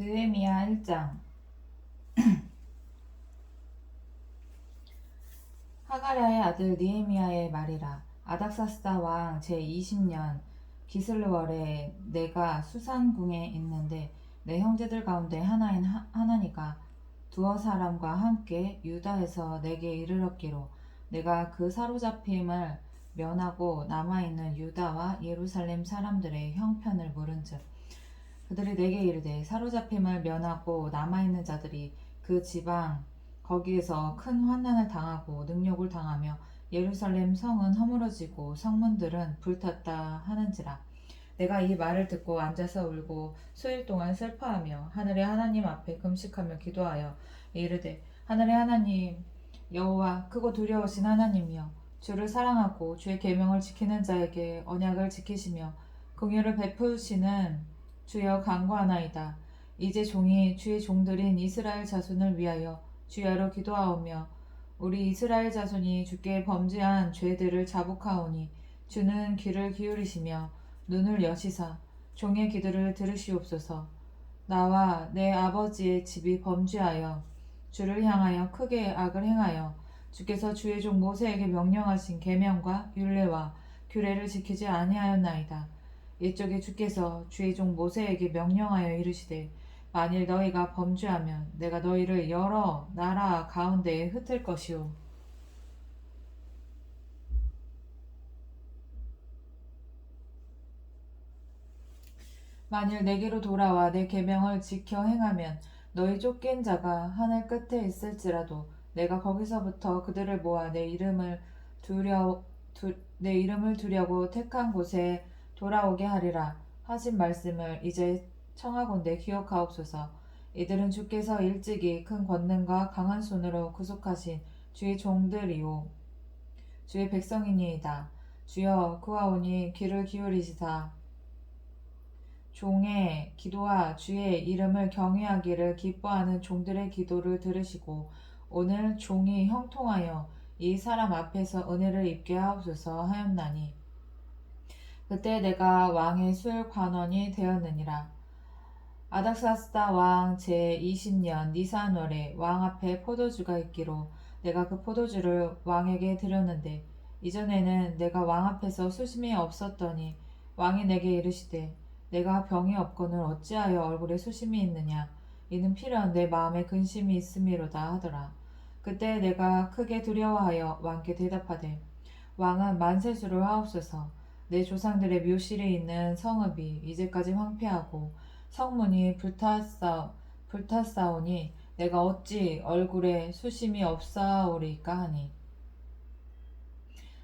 느헤미야 1장. 하가랴의 아들 느헤미야의 말이라. 아닥사스다 왕 제20년 기슬월에 내가 수산궁에 있는데 내 형제들 가운데 하나인 하나니가 두어 사람과 함께 유다에서 내게 이르렀기로 내가 그 사로잡힘을 면하고 남아있는 유다와 예루살렘 사람들의 형편을 물은즉 그들이 내게 이르되 사로잡힘을 면하고 남아있는 자들이 그 지방 거기에서 큰 환난을 당하고 능욕을 당하며 예루살렘 성은 허물어지고 성문들은 불탔다 하는지라. 내가 이 말을 듣고 앉아서 울고 수일 동안 슬퍼하며 하늘의 하나님 앞에 금식하며 기도하여 이르되 하늘의 하나님 여호와 크고 두려우신 하나님이여 주를 사랑하고 주의 계명을 지키는 자에게 언약을 지키시며 긍휼을 베푸시는 주여 간구하나이다. 이제 종이 주의 종들인 이스라엘 자손을 위하여 주야로 기도하오며 우리 이스라엘 자손이 주께 범죄한 죄들을 자복하오니 주는 귀를 기울이시며 눈을 여시사 종의 기도를 들으시옵소서. 나와 내 아버지의 집이 범죄하여 주를 향하여 크게 악을 행하여 주께서 주의 종 모세에게 명령하신 계명과 율례와 규례를 지키지 아니하였나이다. 이쪽에 주께서 주의 종 모세에게 명령하여 이르시되 만일 너희가 범죄하면 내가 너희를 여러 나라 가운데에 흩을 것이요 만일 내게로 돌아와 내 계명을 지켜 행하면 너희 쫓긴 자가 하늘 끝에 있을지라도 내가 거기서부터 그들을 모아 내 이름을 두려고 택한 곳에 돌아오게 하리라 하신 말씀을 이제 청하건대 기억하옵소서. 이들은 주께서 일찍이 큰 권능과 강한 손으로 구속하신 주의 종들이요 주의 백성이니이다. 주여 구하오니 귀를 기울이시사 종의 기도와 주의 이름을 경외하기를 기뻐하는 종들의 기도를 들으시고 오늘 종이 형통하여 이 사람 앞에서 은혜를 입게 하옵소서 하였나니 그때 내가 왕의 술 관원이 되었느니라. 아닥사스다 왕 제20년 니산월에 왕 앞에 포도주가 있기로 내가 그 포도주를 왕에게 드렸는데 이전에는 내가 왕 앞에서 수심이 없었더니 왕이 내게 이르시되 내가 병이 없거늘 어찌하여 얼굴에 수심이 있느냐 이는 필연 내 마음에 근심이 있음이로다 하더라. 그때 내가 크게 두려워하여 왕께 대답하되 왕은 만세수를 하옵소서. 내 조상들의 묘실에 있는 성읍이 이제까지 황폐하고 성문이 불탔사오니 내가 어찌 얼굴에 수심이 없사오리까 하니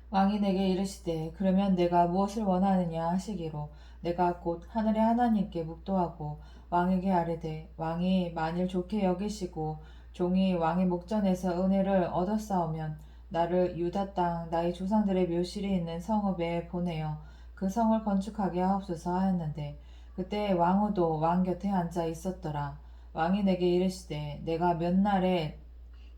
왕이 내게 이르시되 그러면 내가 무엇을 원하느냐 하시기로 내가 곧 하늘의 하나님께 묵도하고 왕에게 아뢰되 왕이 만일 좋게 여기시고 종이 왕의 목전에서 은혜를 얻었사오면 나를 유다 땅 나의 조상들의 묘실이 있는 성읍에 보내어 그 성을 건축하게 하옵소서 하였는데 그때 왕후도 왕 곁에 앉아 있었더라. 왕이 내게 이르시되 내가 몇 날에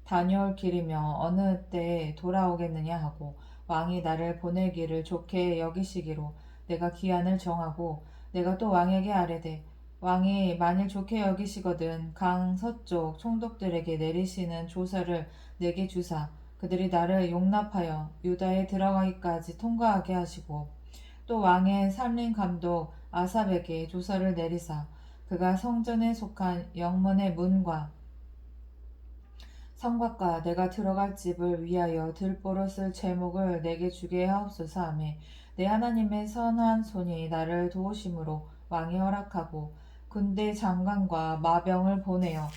다녀올 길이며 어느 때에 돌아오겠느냐 하고 왕이 나를 보내기를 좋게 여기시기로 내가 기한을 정하고 내가 또 왕에게 아뢰되 왕이 만일 좋게 여기시거든 강 서쪽 총독들에게 내리시는 조서를 내게 주사 그들이 나를 용납하여 유다에 들어가기까지 통과하게 하시고 또 왕의 삼림 감독 아삽에게 조서를 내리사 그가 성전에 속한 영문의 문과 성곽과 내가 들어갈 집을 위하여 들보로 쓸 제목을 내게 주게 하옵소서 하며 내 하나님의 선한 손이 나를 도우심으로 왕이 허락하고 군대 장관과 마병을 보내어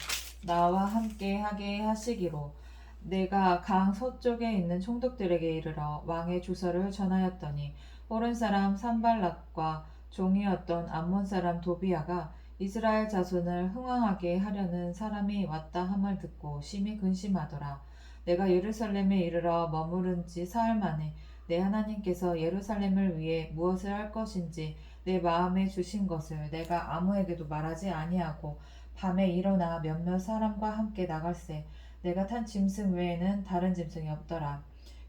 나와 함께 하게 하시기로 내가 강 서쪽에 있는 총독들에게 이르러 왕의 주서를 전하였더니 호른 사람 산발락과 종이었던 암몬 사람 도비아가 이스라엘 자손을 흥왕하게 하려는 사람이 왔다 함을 듣고 심히 근심하더라. 내가 예루살렘에 이르러 머무른 지 사흘 만에 내 하나님께서 예루살렘을 위해 무엇을 할 것인지 내 마음에 주신 것을 내가 아무에게도 말하지 아니하고 밤에 일어나 몇몇 사람과 함께 나갈새 내가 탄 짐승 외에는 다른 짐승이 없더라.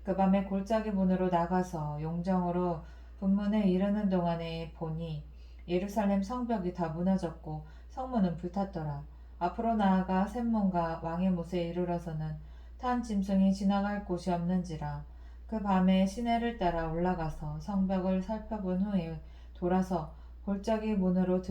그 밤에 골짜기 문으로 나가서 용정으로 분문에 이르는 동안에 보니 예루살렘 성벽이 다 무너졌고 성문은 불탔더라. 앞으로 나아가 샘문과 왕의 못에 이르러서는 탄 짐승이 지나갈 곳이 없는지라. 그 밤에 시내를 따라 올라가서 성벽을 살펴본 후에 돌아서 골짜기 문으로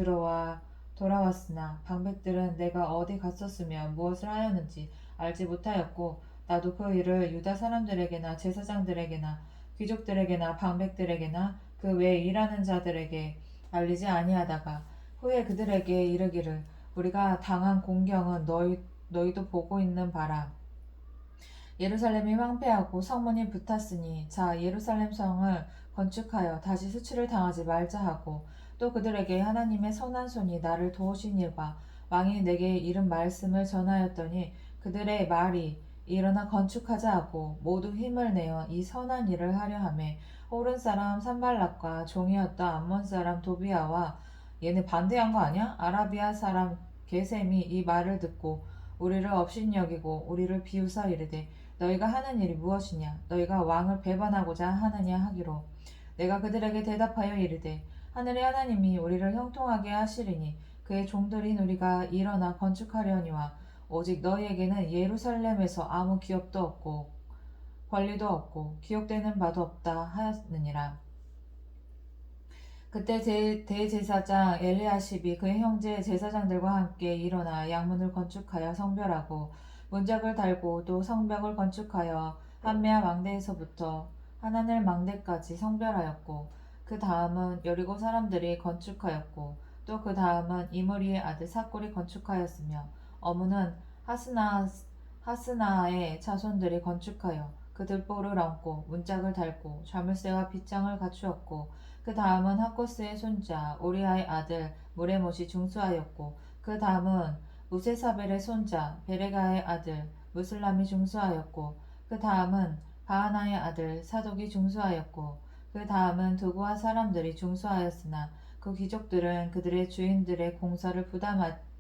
돌아왔으나 방백들은 내가 어디 갔었으며 무엇을 하였는지 알지 못하였고 나도 그 일을 유다 사람들에게나 제사장들에게나 귀족들에게나 방백들에게나 그 외에 일하는 자들에게 알리지 아니하다가 후에 그들에게 이르기를 우리가 당한 공경은 너희도 보고 있는 바라. 예루살렘이 황폐하고 성문이 붙었으니 자 예루살렘 성을 건축하여 다시 수치를 당하지 말자 하고 또 그들에게 하나님의 선한 손이 나를 도우신 일과 왕이 내게 이른 말씀을 전하였더니 그들의 말이 일어나 건축하자 하고 모두 힘을 내어 이 선한 일을 하려 하매 호른 사람 산발락과 종이었던 암몬 사람 도비아와 얘네 반대한 거 아니야? 아라비아 사람 게셈이 이 말을 듣고 우리를 업신여기고 우리를 비웃어 이르되 너희가 하는 일이 무엇이냐? 너희가 왕을 배반하고자 하느냐 하기로 내가 그들에게 대답하여 이르되 하늘의 하나님이 우리를 형통하게 하시리니 그의 종들인 우리가 일어나 건축하려니와 오직 너희에게는 예루살렘에서 아무 기업도 없고 권리도 없고 기억되는 바도 없다 하였느니라. 그때 대제사장 엘리야십이 그의 형제 제사장들과 함께 일어나 양문을 건축하여 성별하고 문짝을 달고 또 성벽을 건축하여 한메아 망대에서부터 하나넬 망대까지 성별하였고 그 다음은 여리고 사람들이 건축하였고 또 그 다음은 이므리의 아들 삭골이 건축하였으며 어무는 하스나의 자손들이 건축하여 그 들보를 얹고 문짝을 달고 자물쇠와 빗장을 갖추었고 그 다음은 하코스의 손자 오리아의 아들 무레못이 중수하였고 그 다음은 무세사벨의 손자 베레가의 아들 무슬람이 중수하였고 그 다음은 바하나의 아들 사독이 중수하였고 그 다음은 두고와 사람들이 중수하였으나 그 귀족들은 그들의 주인들의 공사를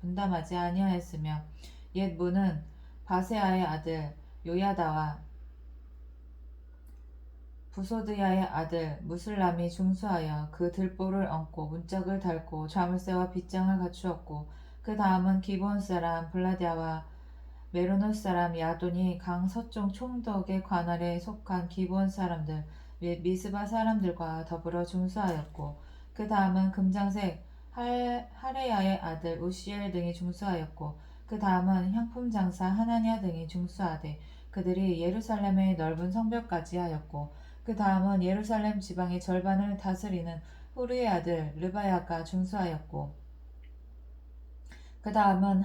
분담하지 아니하였으며 옛 문은 바세아의 아들 요야다와 부소드야의 아들 무슬람이 중수하여 그 들보를 얹고 문짝을 달고 자물쇠와 빗장을 갖추었고 그 다음은 기브온 사람 블라디아와 메로노 사람 야돈이 강 서쪽 총독의 관할에 속한 기브온 사람들 및 미스바 사람들과 더불어 중수하였고 그 다음은 금장색 하레야의 아들 우시엘 등이 중수하였고 그 다음은 향품 장사 하나냐 등이 중수하되 그들이 예루살렘의 넓은 성벽까지 하였고 그 다음은 예루살렘 지방의 절반을 다스리는 후르의 아들 르바야가 중수하였고 그 다음은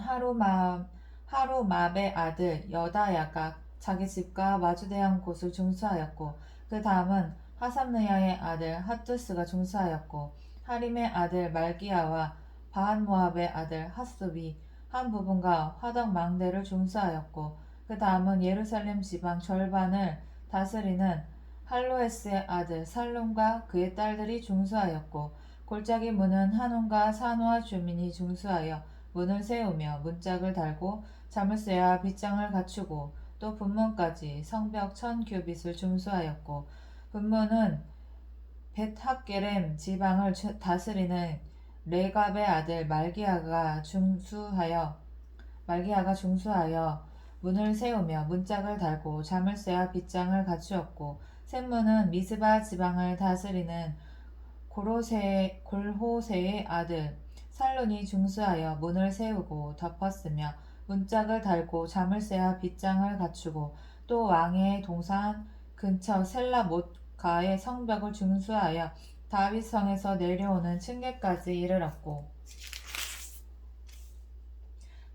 하루마베 아들 여다야가 자기 집과 마주대한 곳을 중수하였고 그 다음은 하삼느야의 아들 핫두스가 중수하였고 하림의 아들 말기야와 바한모압의 아들 핫숲이 한 부분과 화덕 망대를 중수하였고 그 다음은 예루살렘 지방 절반을 다스리는 할로에스의 아들 살룸과 그의 딸들이 중수하였고 골짜기 문은 한온과 산호와 주민이 중수하여 문을 세우며 문짝을 달고 자물쇠와 빗장을 갖추고 또 분문까지 성벽 1000규빗을 중수하였고 분문은 벳학게렘 지방을 다스리는 레갑의 아들 말기야가 중수하여 문을 세우며 문짝을 달고 자물쇠와 빗장을 갖추었고 샘문은 미스바 지방을 다스리는 골호세의 아들 살론이 중수하여 문을 세우고 덮었으며 문짝을 달고 자물쇠와 빗장을 갖추고 또 왕의 동산 근처 셀라못가의 성벽을 중수하여 다윗성에서 내려오는 층계까지 이르렀고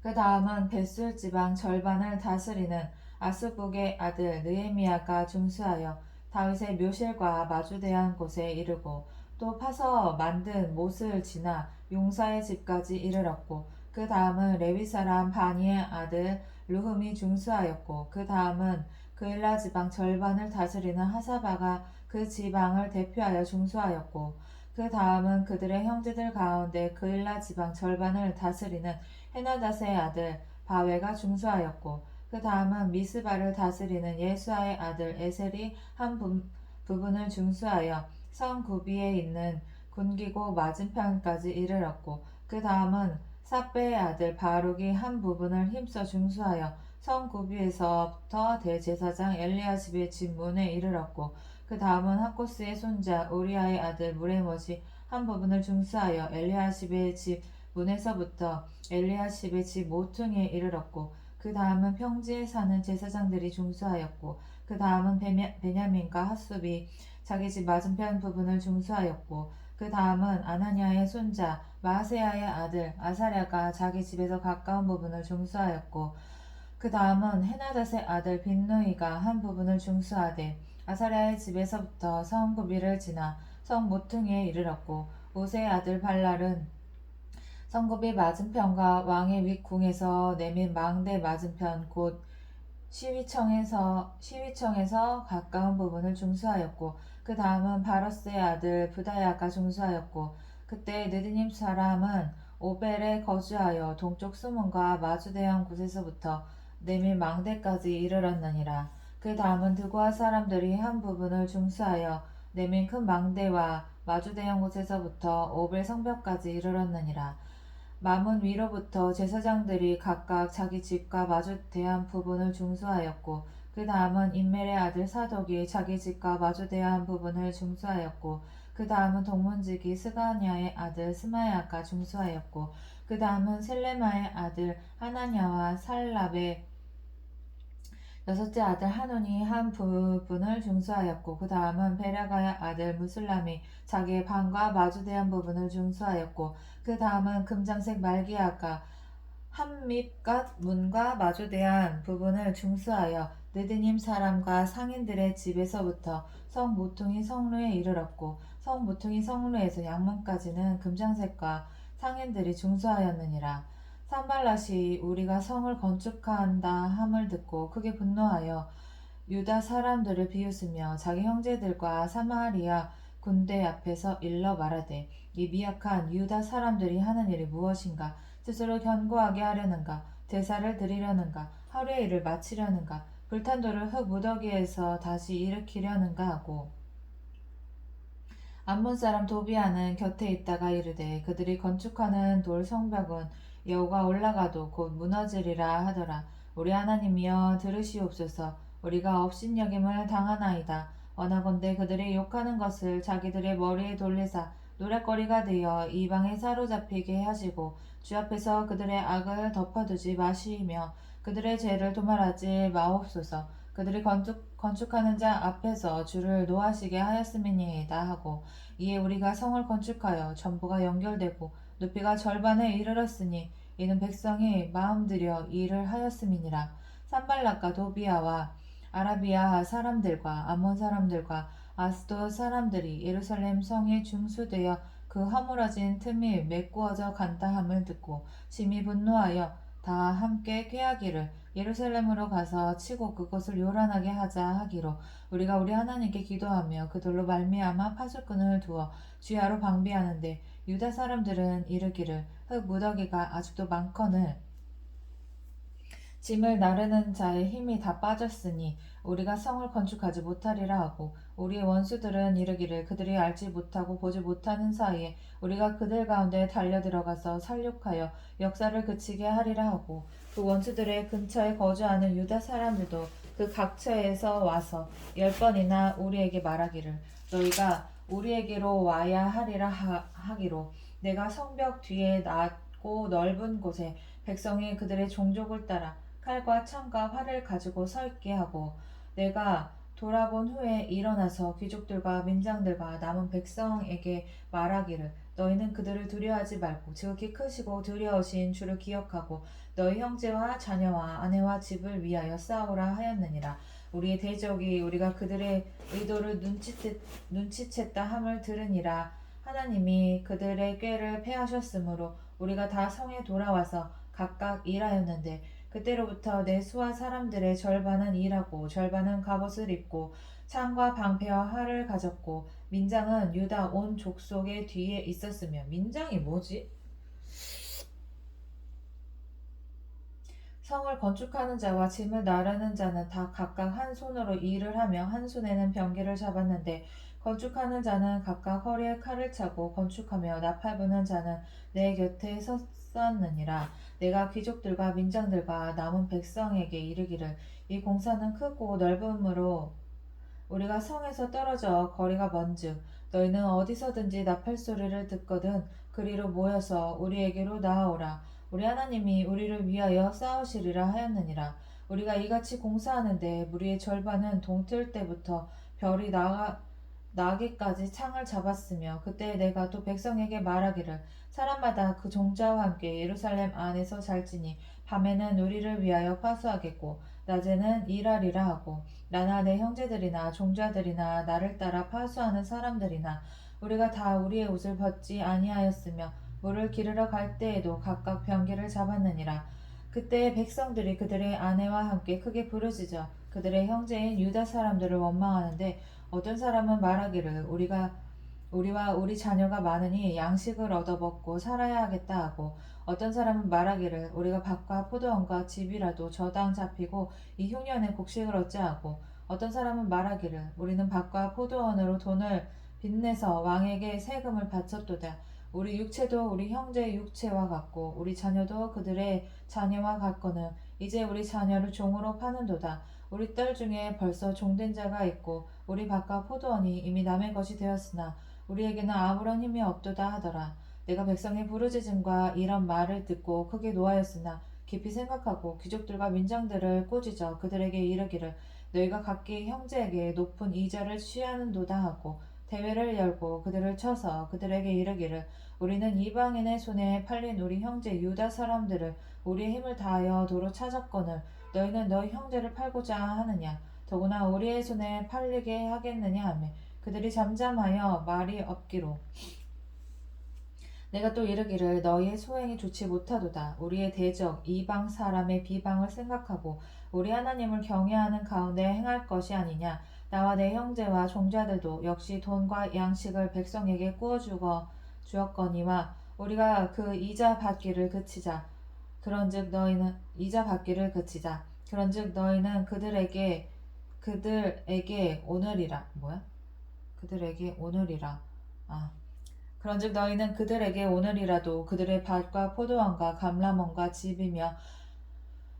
그 다음은 벳술 지방 절반을 다스리는 아스북의 아들 느헤미야가 중수하여 다윗의 묘실과 마주대한 곳에 이르고 또 파서 만든 못을 지나 용사의 집까지 이르렀고 그 다음은 레위 사람 바니의 아들 루흠이 중수하였고 그 다음은 그일라 지방 절반을 다스리는 하사바가 그 지방을 대표하여 중수하였고 그 다음은 그들의 형제들 가운데 그일라 지방 절반을 다스리는 헤나닷의 아들 바웨가 중수하였고 그 다음은 미스바를 다스리는 예수아의 아들 에셀이 한 부분을 중수하여 성 구비에 있는 군기고 맞은편까지 이르렀고 그 다음은 삽배의 아들 바룩이 한 부분을 힘써 중수하여 성 구비에서부터 대제사장 엘리야십의 집 문에 이르렀고 그 다음은 하코스의 손자 우리아의 아들 무레못이 한 부분을 중수하여 엘리야십의 집 문에서부터 엘리야십의 집 모퉁이에 이르렀고 그 다음은 평지에 사는 제사장들이 중수하였고 그 다음은 베냐민과 핫숲이 자기 집 맞은편 부분을 중수하였고 그 다음은 아나니아의 손자 마세야의 아들 아사랴가 자기 집에서 가까운 부분을 중수하였고 그 다음은 헤나닷의 아들 빈누이가 한 부분을 중수하되 아사랴의 집에서부터 성 구비를 지나 성 모퉁이에 이르렀고 우세의 아들 발랄은 성굽이 맞은편과 왕의 윗궁에서 내민 망대 맞은편 곧 시위청에서 가까운 부분을 중수하였고 그 다음은 바러스의 아들 부다야가 중수하였고 그때 느디님 사람은 오벨에 거주하여 동쪽 수문과 마주대한 곳에서부터 내밀 망대까지 이르렀느니라. 그 다음은 드고아 사람들이 한 부분을 중수하여 내민 큰 망대와 마주대한 곳에서부터 오벨 성벽까지 이르렀느니라. 마문 위로부터 제사장들이 각각 자기 집과 마주대한 부분을 중수하였고 그 다음은 임멜의 아들 사독이 자기 집과 마주대한 부분을 중수하였고 그 다음은 동문지기 스가냐의 아들 스마야가 중수하였고 그 다음은 셀레마의 아들 하나냐와 살랍의 여섯째 아들 하논이 한 부분을 중수하였고 그 다음은 베라가의 아들 무슬람이 자기의 방과 마주대한 부분을 중수하였고 그 다음은 금장색 말기야가 한밉갓 문과 마주대한 부분을 중수하여 느드님 사람과 상인들의 집에서부터 성 모퉁이 성루에 이르렀고 성 모퉁이 성루에서 양문까지는 금장색과 상인들이 중수하였느니라. 산발랏이 우리가 성을 건축한다 함을 듣고 크게 분노하여 유다 사람들을 비웃으며 자기 형제들과 사마리아 군대 앞에서 일러 말하되 이 미약한 유다 사람들이 하는 일이 무엇인가? 스스로 견고하게 하려는가? 제사를 드리려는가? 하루의 일을 마치려는가? 불탄 돌을 흙 무더기에서 다시 일으키려는가 하고 암몬 사람 도비아는 곁에 있다가 이르되 그들이 건축하는 돌 성벽은 여호가 올라가도 곧 무너지리라 하더라. 우리 하나님이여 들으시옵소서. 우리가 업신여김을 당하나이다. 원하건대 그들이 욕하는 것을 자기들의 머리에 돌리사 노랫거리가 되어 이방에 사로잡히게 하시고 주 앞에서 그들의 악을 덮어두지 마시며 그들의 죄를 도말하지 마옵소서. 그들이 건축하는 자 앞에서 주를 노하시게 하였음이니이다 하고 이에 우리가 성을 건축하여 전부가 연결되고 높이가 절반에 이르렀으니 이는 백성이 마음들여 일을 하였음이니라. 산발락과 도비아와 아라비아 사람들과 암몬 사람들과 아스돗 사람들이 예루살렘 성에 중수되어 그 허물어진 틈이 메꾸어져 간다 함을 듣고 심히 분노하여 다 함께 꾀하기를 예루살렘으로 가서 치고 그곳을 요란하게 하자 하기로 우리가 우리 하나님께 기도하며 그들로 말미암아 파수꾼을 두어 주야로 방비하는데 유다 사람들은 이르기를 흙 무더기가 아직도 많거늘 짐을 나르는 자의 힘이 다 빠졌으니 우리가 성을 건축하지 못하리라 하고 우리의 원수들은 이르기를 그들이 알지 못하고 보지 못하는 사이에 우리가 그들 가운데 달려들어가서 살육하여 역사를 그치게 하리라 하고 그 원수들의 근처에 거주하는 유다 사람들도 그 각처에서 와서 10번이나 우리에게 말하기를 너희가 우리에게로 와야 하리라 하기로 내가 성벽 뒤에 낮고 넓은 곳에 백성이 그들의 종족을 따라 칼과 창과 활을 가지고 서 있게 하고 내가 돌아본 후에 일어나서 귀족들과 민장들과 남은 백성에게 말하기를 너희는 그들을 두려워하지 말고 지극히 크시고 두려우신 주를 기억하고 너희 형제와 자녀와 아내와 집을 위하여 싸우라 하였느니라. 우리의 대적이 우리가 그들의 의도를 눈치챘다 함을 들으니라. 하나님이 그들의 꾀를 패하셨으므로 우리가 다 성에 돌아와서 각각 일하였는데 그때로부터 내 수하 사람들의 절반은 일하고 절반은 갑옷을 입고 창과 방패와 활을 가졌고 민장은 유다 온 족속의 뒤에 있었으며 민장이 뭐지? 성을 건축하는 자와 짐을 나르는 자는 다 각각 한 손으로 일을 하며 한 손에는 병기를 잡았는데 건축하는 자는 각각 허리에 칼을 차고 건축하며 나팔 부는 자는 내 곁에 섰었느니라. 내가 귀족들과 민장들과 남은 백성에게 이르기를 이 공사는 크고 넓음으로 우리가 성에서 떨어져 거리가 먼즉 너희는 어디서든지 나팔 소리를 듣거든 그리로 모여서 우리에게로 나아오라. 우리 하나님이 우리를 위하여 싸우시리라 하였느니라. 우리가 이같이 공사하는데 무리의 절반은 동틀 때부터 별이 나기까지 창을 잡았으며 그때 내가 또 백성에게 말하기를 사람마다 그 종자와 함께 예루살렘 안에서 잘지니 밤에는 우리를 위하여 파수하겠고 낮에는 일하리라 하고 나나 내 형제들이나 종자들이나 나를 따라 파수하는 사람들이나 우리가 다 우리의 옷을 벗지 아니하였으며 물을 기르러 갈 때에도 각각 병기를 잡았느니라. 그때 백성들이 그들의 아내와 함께 크게 부르짖어 그들의 형제인 유다 사람들을 원망하는데 어떤 사람은 말하기를 우리와 우리 자녀가 많으니 양식을 얻어 먹고 살아야 하겠다 하고 어떤 사람은 말하기를 우리가 밭과 포도원과 집이라도 저당 잡히고 이 흉년에 곡식을 얻자 하고 어떤 사람은 말하기를 우리는 밭과 포도원으로 돈을 빚내서 왕에게 세금을 바쳤도다. 우리 육체도 우리 형제의 육체와 같고 우리 자녀도 그들의 자녀와 같거늘 이제 우리 자녀를 종으로 파는도다. 우리 딸 중에 벌써 종된 자가 있고 우리 밭과 포도원이 이미 남의 것이 되었으나 우리에게는 아무런 힘이 없도다 하더라. 내가 백성의 부르짖음과 이런 말을 듣고 크게 노하였으나 깊이 생각하고 귀족들과 민장들을 꾸짖어 그들에게 이르기를 너희가 각기 형제에게 높은 이자를 취하는도다 하고 대회를 열고 그들을 쳐서 그들에게 이르기를 우리는 이방인의 손에 팔린 우리 형제 유다 사람들을 우리의 힘을 다하여 도로 찾았거늘 너희는 너희 형제를 팔고자 하느냐 더구나 우리의 손에 팔리게 하겠느냐 하며 그들이 잠잠하여 말이 없기로 내가 또 이르기를 너희의 소행이 좋지 못하도다. 우리의 대적 이방 사람의 비방을 생각하고 우리 하나님을 경외하는 가운데 행할 것이 아니냐. 나와 내 형제와 종자들도 역시 돈과 양식을 백성에게 구워 주었거니와 우리가 그 이자 받기를 그치자. 그런즉 너희는 그들에게 오늘이라 그런즉 너희는 그들에게 오늘이라도 그들의 밭과 포도원과 감람원과 집이며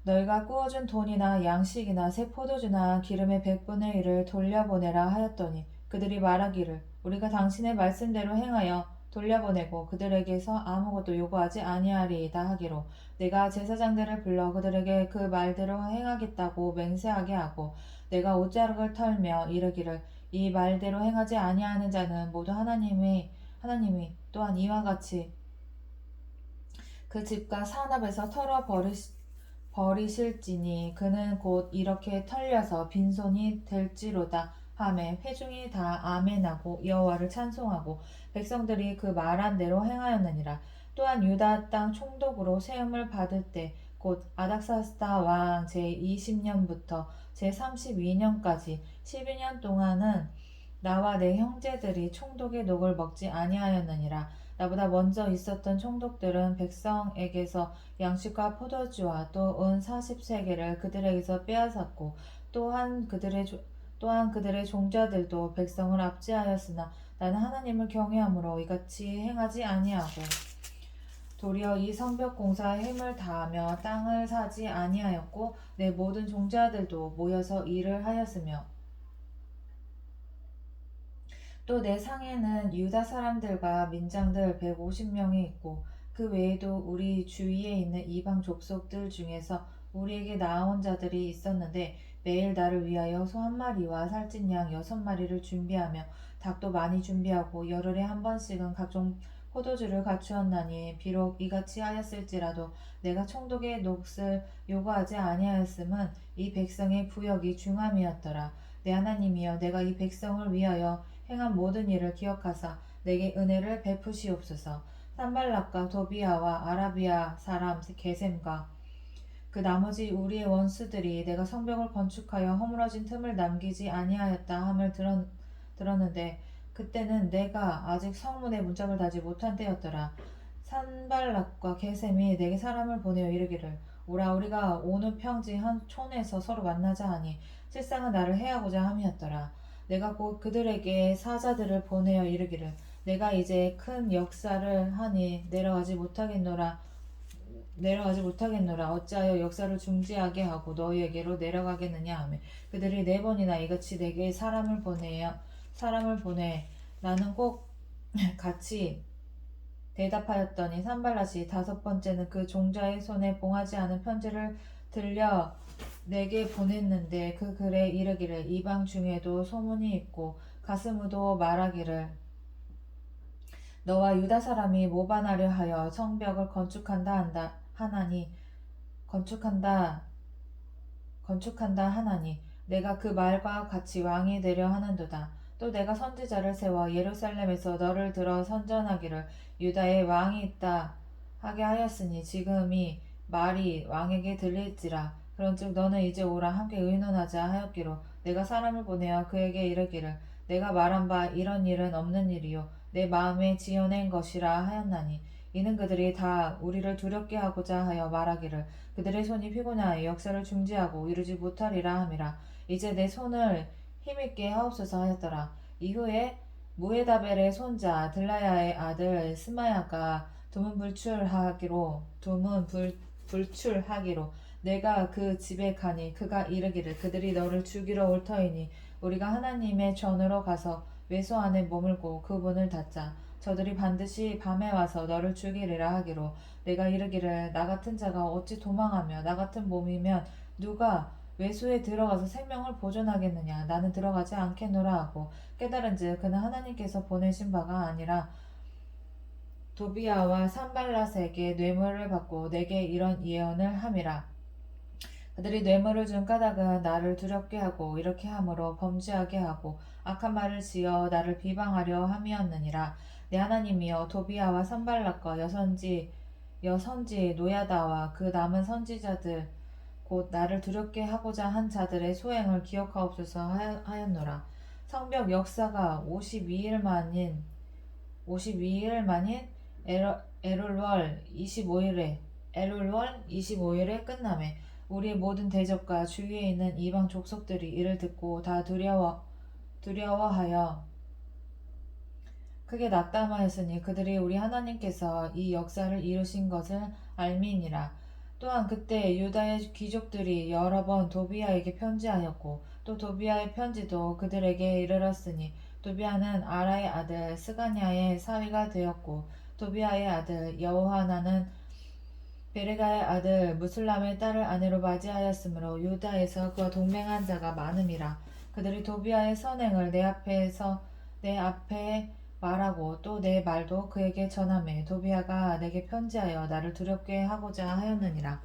너희가 구워준 돈이나 양식이나 새 포도주나 기름의 100분의 1을 돌려보내라 하였더니 그들이 말하기를 우리가 당신의 말씀대로 행하여 돌려보내고 그들에게서 아무것도 요구하지 아니하리이다 하기로 내가 제사장들을 불러 그들에게 그 말대로 행하겠다고 맹세하게 하고 내가 옷자락을 털며 이르기를 이 말대로 행하지 아니하는 자는 모두 하나님이 또한 이와 같이 그 집과 산 앞에서 버리실지니 그는 곧 이렇게 털려서 빈손이 될지로다 하매 회중이 다 아멘하고 여호와를 찬송하고 백성들이 그 말한 대로 행하였느니라. 또한 유다 땅 총독으로 세움을 받을 때 곧 아닥사스다 왕 제20년부터 제32년까지 12년 동안은 나와 내 형제들이 총독의 녹을 먹지 아니하였느니라. 나보다 먼저 있었던 총독들은 백성에게서 양식과 포도주와 또 은 40세겔을 그들에게서 빼앗았고 또한 그들의 종자들도 백성을 압제하였으나 나는 하나님을 경외함으로 이같이 행하지 아니하고 도리어 이 성벽 공사에 힘을 다하며 땅을 사지 아니하였고 내 모든 종자들도 모여서 일을 하였으며 또 내 상에는 유다 사람들과 민장들 150명이 있고 그 외에도 우리 주위에 있는 이방 족속들 중에서 우리에게 나아온 자들이 있었는데 매일 나를 위하여 소 한 마리와 살찐 양 6마리를 준비하며 닭도 많이 준비하고 열흘에 한 번씩은 각종 포도주를 갖추었나니 비록 이같이 하였을지라도 내가 총독의 몫을 요구하지 아니하였음은 이 백성의 부역이 중함이었더라. 내 하나님이여 내가 이 백성을 위하여 행한 모든 일을 기억하사 내게 은혜를 베푸시옵소서. 산발락과 도비아와 아라비아 사람 게셈과 그 나머지 우리의 원수들이 내가 성벽을 건축하여 허물어진 틈을 남기지 아니하였다 함을 들었는데 그때는 내가 아직 성문의 문짝을 다지 못한 때였더라. 산발락과 게셈이 내게 사람을 보내어 이르기를 오라 우리가 오는 평지 한 촌에서 서로 만나자 하니 실상은 나를 해하고자 함이었더라. 내가 곧 그들에게 사자들을 보내어 이르기를 내가 이제 큰 역사를 하니 내려가지 못하겠노라. 어찌하여 역사를 중지하게 하고 너희에게로 내려가겠느냐 하며 그들이 4번이나 이같이 내게 사람을 보내 나는 꼭 같이 대답하였더니 산발랏이 5번째는 그 종자의 손에 봉하지 않은 편지를 들려 내게 보냈는데 그 글에 이르기를 이방 중에도 소문이 있고 가스무도 말하기를 너와 유다 사람이 모반하려 하여 성벽을 건축한다 하나니 내가 그 말과 같이 왕이 되려 하는도다. 또 내가 선지자를 세워 예루살렘에서 너를 들어 선전하기를 유다에 왕이 있다 하게 하였으니 지금이 말이 왕에게 들릴지라. 그런즉 너는 이제 오라 함께 의논하자 하였기로 내가 사람을 보내어 그에게 이르기를 내가 말한 바 이런 일은 없는 일이요 내 마음에 지어낸 것이라 하였나니 이는 그들이 다 우리를 두렵게 하고자 하여 말하기를 그들의 손이 피곤하여 역사를 중지하고 이루지 못하리라 함이라. 이제 내 손을 힘있게 하옵소서 하였더라. 이후에 무에다벨의 손자 들라야의 아들 스마야가 두문 불출하기로 내가 그 집에 가니 그가 이르기를 그들이 너를 죽이러 올 터이니 우리가 하나님의 전으로 가서 외소 안에 머물고 그 문을 닫자. 저들이 반드시 밤에 와서 너를 죽이리라 하기로 내가 이르기를 나 같은 자가 어찌 도망하며 나 같은 몸이면 누가 외소에 들어가서 생명을 보존하겠느냐. 나는 들어가지 않겠노라 하고 깨달은즉 그는 하나님께서 보내신 바가 아니라 도비야와 산발랏에게 뇌물을 받고 내게 이런 예언을 함이라. 그들이 뇌물을 준 까닭은 나를 두렵게 하고 이렇게 함으로 범죄하게 하고 악한 말을 지어 나를 비방하려 함이었느니라. 내 하나님이여 도비야와 산발랏과 여선지 노야다와 그 남은 선지자들 곧 나를 두렵게 하고자 한 자들의 소행을 기억하옵소서 하였노라. 성벽 역사가 52일 만인 엘룰월 25일에 끝나매 우리의 모든 대적과 주위에 있는 이방 족속들이 이를 듣고 다 두려워하여 크게 낙담하였으니 그들이 우리 하나님께서 이 역사를 이루신 것을 알미니라. 또한 그때 유다의 귀족들이 여러 번 도비야에게 편지하였고 또 도비야의 편지도 그들에게 이르렀으니 도비야는 아라의 아들 스가냐의 사위가 되었고 도비야의 아들 여호하나는 베레가의 아들 무슬람의 딸을 아내로 맞이하였으므로 유다에서 그와 동맹한 자가 많음이라. 그들이 도비야의 선행을 내 앞에 말하고 또 내 말도 그에게 전하매 도비야가 내게 편지하여 나를 두렵게 하고자 하였느니라.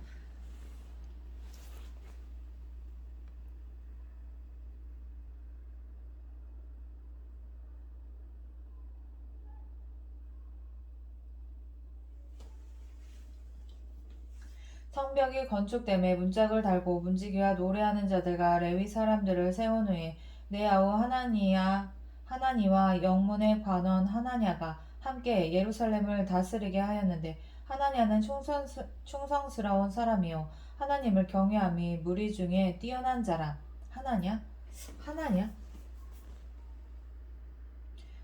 성벽이 건축됨에 문짝을 달고 문지기와 노래하는 자들과 레위 사람들을 세운 후에 내 아우 하나니와 영문의 관원 하나냐가 함께 예루살렘을 다스리게 하였는데 하나냐는 충성스러운 사람이요 하나님을 경외함이 무리 중에 뛰어난 자라. 하나냐?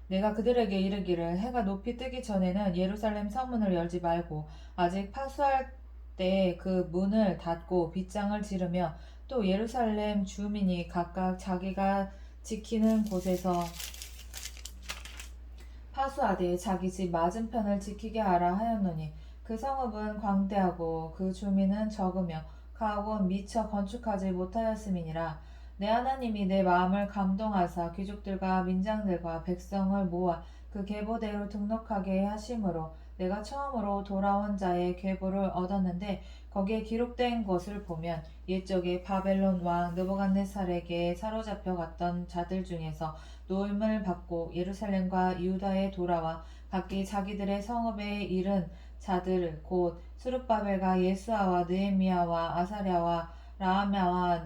내가 그들에게 이르기를 해가 높이 뜨기 전에는 예루살렘 서문을 열지 말고 아직 파수할 때 그 문을 닫고 빗장을 지르며 또 예루살렘 주민이 각각 자기가 지키는 곳에서 파수하되 자기 집 맞은편을 지키게 하라 하였노니 그 성읍은 광대하고 그 주민은 적으며 가옥은 미처 건축하지 못하였음이니라. 내 하나님이 내 마음을 감동하사 귀족들과 민장들과 백성을 모아 그 계보대로 등록하게 하심으로 내가 처음으로 돌아온 자의 계보를 얻었는데 거기에 기록된 것을 보면 옛적에 바벨론 왕 느부갓네살에게 사로잡혀 갔던 자들 중에서 노임을 받고 예루살렘과 유다에 돌아와 각기 자기들의 성읍에 이른 자들 곧 스룹바벨과 예스아와 느헤미야와 아사랴와 라하마와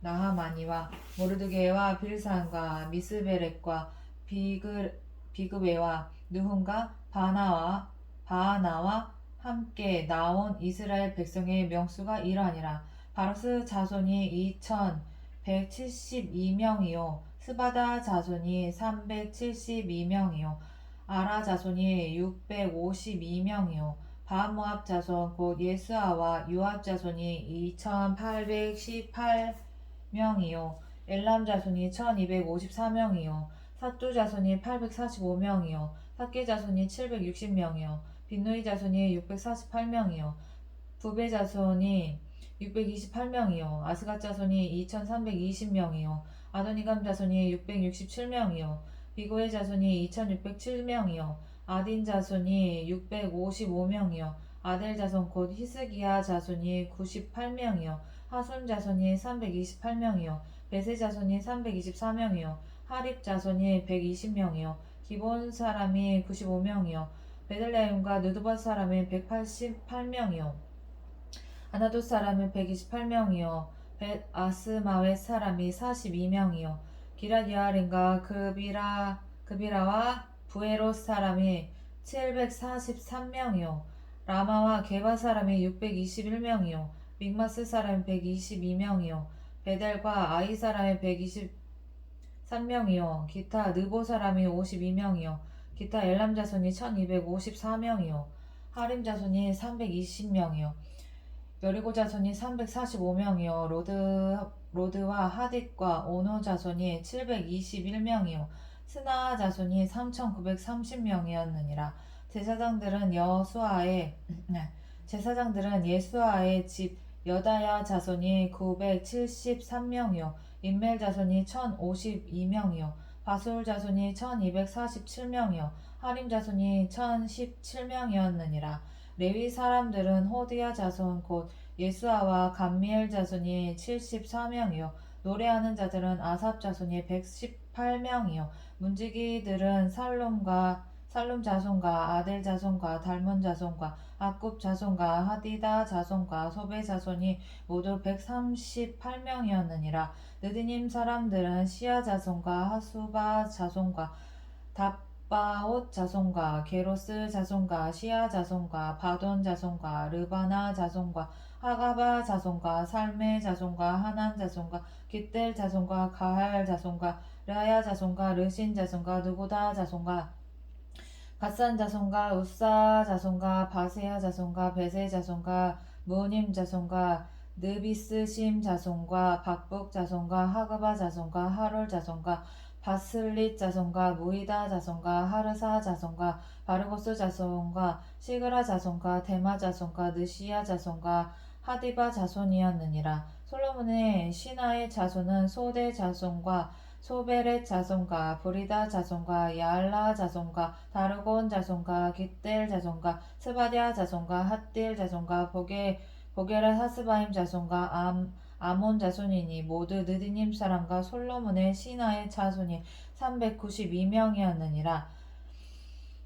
나하마니와 모르드게와 빌산과 미스베렉과 비그웨와 느훔과 바하나와 함께 나온 이스라엘 백성의 명수가 이러하니라. 바로스 자손이 2172명이요 스바다 자손이 372명이요 아라 자손이 652명이요 바모압 자손 곧 예스아와 요압 자손이 2818명이요 엘람 자손이 1254명이요 사뚜 자손이 845명이요 삭개 자손이 760명이요 빈누이 자손이 648명이요 부베 자손이 628명이요 아스갓 자손이 2320명이요 아도니감 자손이 667명이요 비고의 자손이 2607명이요 아딘 자손이 655명이요 아델 자손 곧 히스기야 자손이 98명이요 하순 자손이 328명이요 베세 자손이 324명이요 하립 자손이 120명이요 기본 사람이 95명이요 베들레헴과 느두밭 사람이 188명이요 아나돗 사람이 128명이요 벳 아스마웻 사람이 42명이요 기랏 여아림과 그비라와 부에롯 사람이 743명이요 라마와 게바 사람이 621명이요 믹마스 사람이 122명이요 베델과 아이 사람이 123명이요 기타 느보 사람이 52명이요 기타 엘람 자손이 1254명이요 하림 자손이 320명이요 여리고 자손이 345명이요 로드와 하딧과 오노 자손이 721명이요 스나아 자손이 3930명이었느니라 제사장들은 예수아의 집 여다야 자손이 973명이요 인멜 자손이 1052명이요 바술 자손이 1247명이요 하림 자손이 1017명이었느니라 레위 사람들은 호디야 자손 곧 예수아와 감미엘 자손이 74명이요 노래하는 자들은 아삽 자손이 118명이요 문지기들은 살룸 자손과 아델 자손과 달문 자손과 아굽 자손과 하디다 자손과 소베 자손이 모두 138명이었느니라 느디님 사람들은 시아 자손과 하수바 자손과 답바옷 자손과 게로스 자손과 시아 자손과 바돈 자손과 르바나 자손과 하가바 자손과 살메 자손과 하난 자손과 깃델 자손과 가할 자손과 르야 자손과 르신 자손과 누구다 자손과 갓산 자손과 우사 자손과 바세야 자손과 베세 자손과 무님 자손과 느비스심 자손과 박북 자손과 하그바 자손과 하롤 자손과 바슬릿 자손과 무이다 자손과 하르사 자손과 바르고스 자손과 시그라 자손과 데마 자손과 느시야 자손과 하디바 자손이었느니라. 솔로몬의 신하의 자손은 소대 자손과 소베렛 자손과 브리다 자손과 야알라 자손과 다르곤 자손과 깃델 자손과 스바디아 자손과 핫딜 자손과 보게렛 하스바임 자손과 아몬 자손이니 모두 느디님 사람과 솔로몬의 신하의 자손이 392명이었느니라.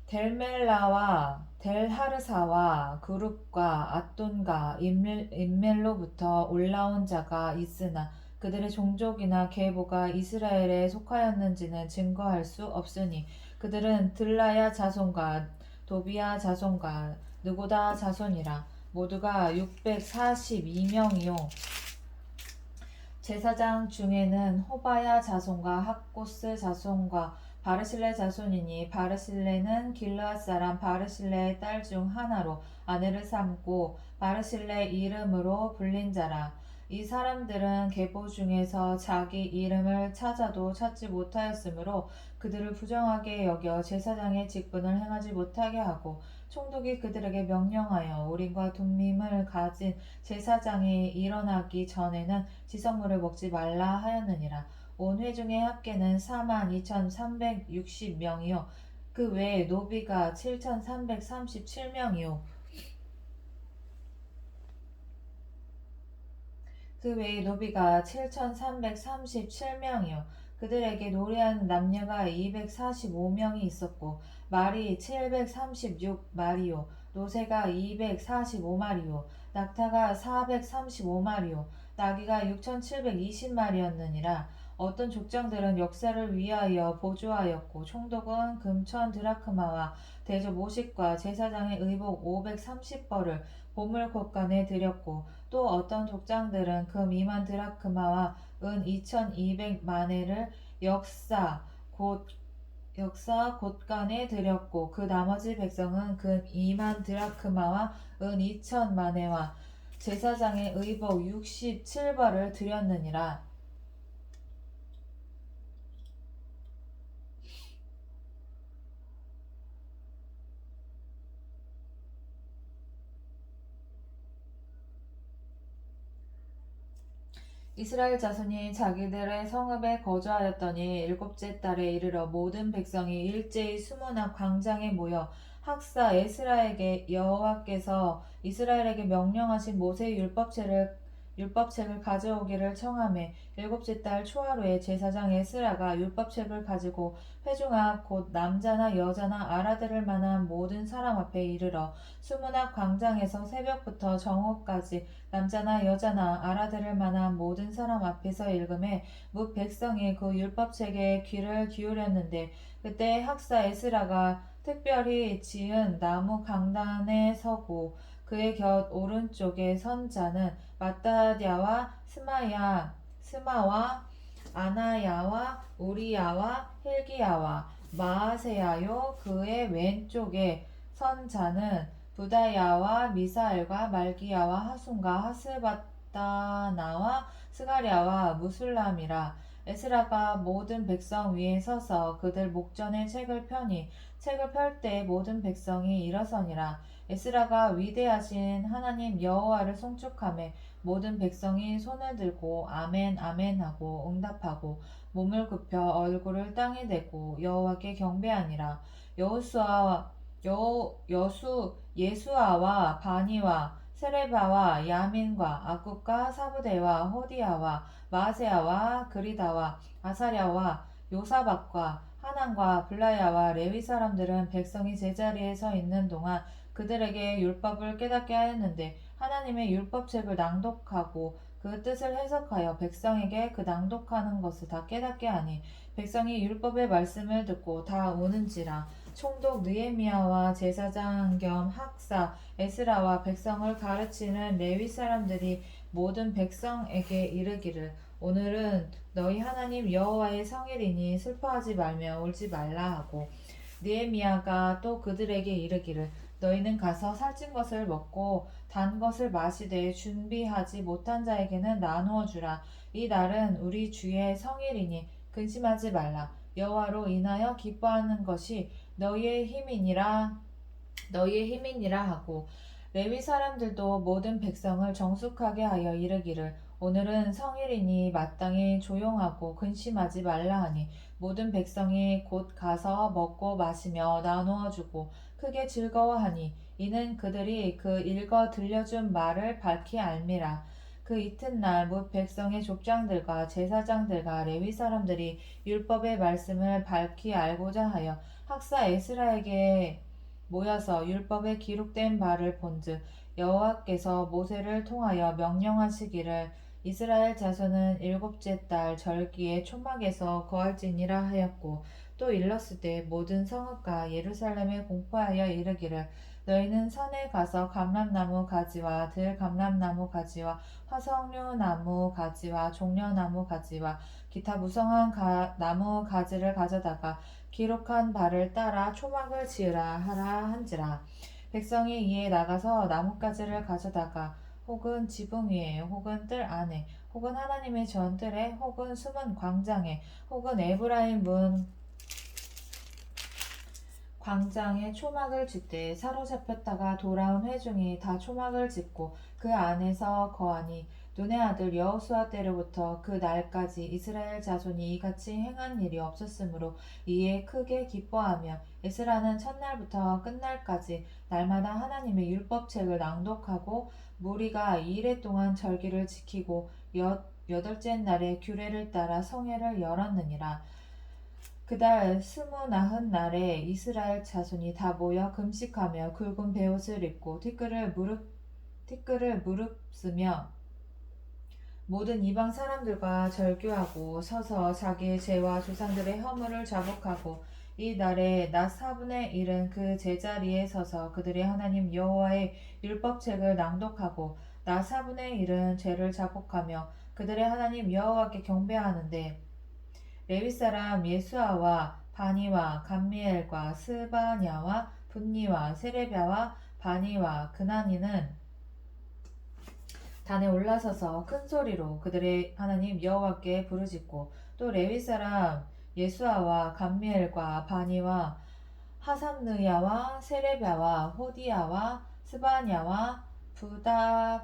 델멜라와 델하르사와 그룹과 앗돈과 인멜로부터 올라온 자가 있으나 그들의 종족이나 계보가 이스라엘에 속하였는지는 증거할 수 없으니 그들은 들라야 자손과 도비야 자손과 느고다 자손이라. 모두가 642명이요 제사장 중에는 호바야 자손과 학고스 자손과 바르실레 자손이니 바르실레는 길르앗 사람 바르실레의 딸 중 하나로 아내를 삼고 바르실레 이름으로 불린 자라. 이 사람들은 계보 중에서 자기 이름을 찾아도 찾지 못하였으므로 그들을 부정하게 여겨 제사장의 직분을 행하지 못하게 하고 총독이 그들에게 명령하여 우림과 둠밈을 가진 제사장이 일어나기 전에는 지성물을 먹지 말라 하였느니라. 온 회중의 합계는 42,360명이요 그 외에 노비가 7,337명이요 그 외에 노비가 7,337명이요 그들에게 노래하는 남녀가 245명이 있었고 말이 736마리요 노새가 245마리요 낙타가 435마리요 나귀가 6,720마리였느니라. 어떤 족장들은 역사를 위하여 보조하였고 총독은 금 1000 드라크마와 대접 50과 제사장의 의복 530벌을 보물 곳간에 드렸고 또 어떤 족장들은 금 2만 드라크마와 은 2200마네를 역사 곳간에 드렸고 그 나머지 백성은 금 2만 드라크마와 은 2000마네와 제사장의 의복 67벌을 드렸느니라. 이스라엘 자손이 자기들의 성읍에 거주하였더니 일곱째 달에 이르러 모든 백성이 일제히 수문학 광장에 모여 학사 에스라에게 여호와께서 이스라엘에게 명령하신 모세 율법책을 가져오기를 청하매 일곱째 달 초하루에 제사장 에스라가 율법책을 가지고 회중 앞 곧 남자나 여자나 알아들을 만한 모든 사람 앞에 이르러 수문학 광장에서 새벽부터 정오까지 남자나 여자나 알아들을 만한 모든 사람 앞에서 읽음에 뭇 백성이 그 율법책에 귀를 기울였는데 그때 학사 에스라가 특별히 지은 나무 강단에 서고 그의 곁 오른쪽에 선 자는 마따랴와 스마와 아나야와 우리야와 힐기야와 마아세야요 그의 왼쪽에 선 자는 부다야와 미사엘과 말기야와 하순과 하스바다나와 스가랴와 무술람이라. 에스라가 모든 백성 위에 서서 그들 목전에 책을 펴니 책을 펼 때 모든 백성이 일어서니라. 에스라가 위대하신 하나님 여호와를 송축하며 모든 백성이 손을 들고 아멘 아멘 하고 응답하고 몸을 굽혀 얼굴을 땅에 대고 여호와께 경배하니라. 여호수아와 예수아와 바니와 세레바와 야민과 아굽과 사부대와 호디야와 마세야와 그리다와 아사랴와 요사박과 하난과 블라야와 레위 사람들은 백성이 제자리에 서 있는 동안 그들에게 율법을 깨닫게 하였는데 하나님의 율법책을 낭독하고 그 뜻을 해석하여 백성에게 그 낭독하는 것을 다 깨닫게 하니 백성이 율법의 말씀을 듣고 다 우는지라. 총독 느헤미야와 제사장 겸 학사 에스라와 백성을 가르치는 레위 사람들이 모든 백성에게 이르기를 오늘은 너희 하나님 여호와의 성일이니 슬퍼하지 말며 울지 말라 하고 느헤미야가 또 그들에게 이르기를 너희는 가서 살찐 것을 먹고 단 것을 마시되 준비하지 못한 자에게는 나누어 주라. 이 날은 우리 주의 성일이니 근심하지 말라. 여호와로 인하여 기뻐하는 것이 너희의 힘이니라 하고 레위 사람들도 모든 백성을 정숙하게 하여 이르기를 오늘은 성일이니 마땅히 조용하고 근심하지 말라 하니 모든 백성이 곧 가서 먹고 마시며 나누어 주고 크게 즐거워하니 이는 그들이 그 읽어 들려준 말을 밝히 알미라. 그 이튿날 뭇 백성의 족장들과 제사장들과 레위 사람들이 율법의 말씀을 밝히 알고자 하여 학사 에스라에게 모여서 율법에 기록된 바를 본즉 여호와께서 모세를 통하여 명령하시기를 이스라엘 자손은 일곱째 달 절기에 초막에서 거할지니라 하였고 또 일렀으되 모든 성읍과 예루살렘에 공포하여 이르기를 너희는 산에 가서 감람나무 가지와 들감람나무 가지와 화석류나무 가지와 종려나무 가지와 기타 무성한 나무 가지를 가져다가 기록한 바를 따라 초막을 지으라 하라 한지라. 백성이 이에 나가서 나뭇가지를 가져다가 혹은 지붕 위에 혹은 뜰 안에 혹은 하나님의 전뜰에 혹은 숨은 광장에 혹은 에브라임 문 광장에 초막을 짓되 사로잡혔다가 돌아온 회중이 다 초막을 짓고 그 안에서 거하니 눈의 아들 여호수아 때로부터 그 날까지 이스라엘 자손이 이같이 행한 일이 없었으므로 이에 크게 기뻐하며 에스라는 첫날부터 끝날까지 날마다 하나님의 율법책을 낭독하고 무리가 2일 동안 절기를 지키고 여덟째 날에 규례를 따라 성회를 열었느니라. 그달 스무나흔 날에 이스라엘 자손이 다 모여 금식하며 굵은 베옷을 입고 티끌을 무릅쓰며 모든 이방 사람들과 절규하고 서서 자기의 죄와 조상들의 허물을 자복하고 이 날에 낮 4분의 1은 그 제자리에 서서 그들의 하나님 여호와의 율법책을 낭독하고 낮 4분의 1은 죄를 자복하며 그들의 하나님 여호와께 경배하는데 레위 사람 예수아와 바니와 감미엘과 스바냐와 분니와 세레비아와 바니와 그나니는 단에 올라서서 큰 소리로 그들의 하나님 여호와께 부르짖고 또 레위 사람 예수아와 감미엘과 바니와 하삼느야와 세레비아와 호디야와 스바냐와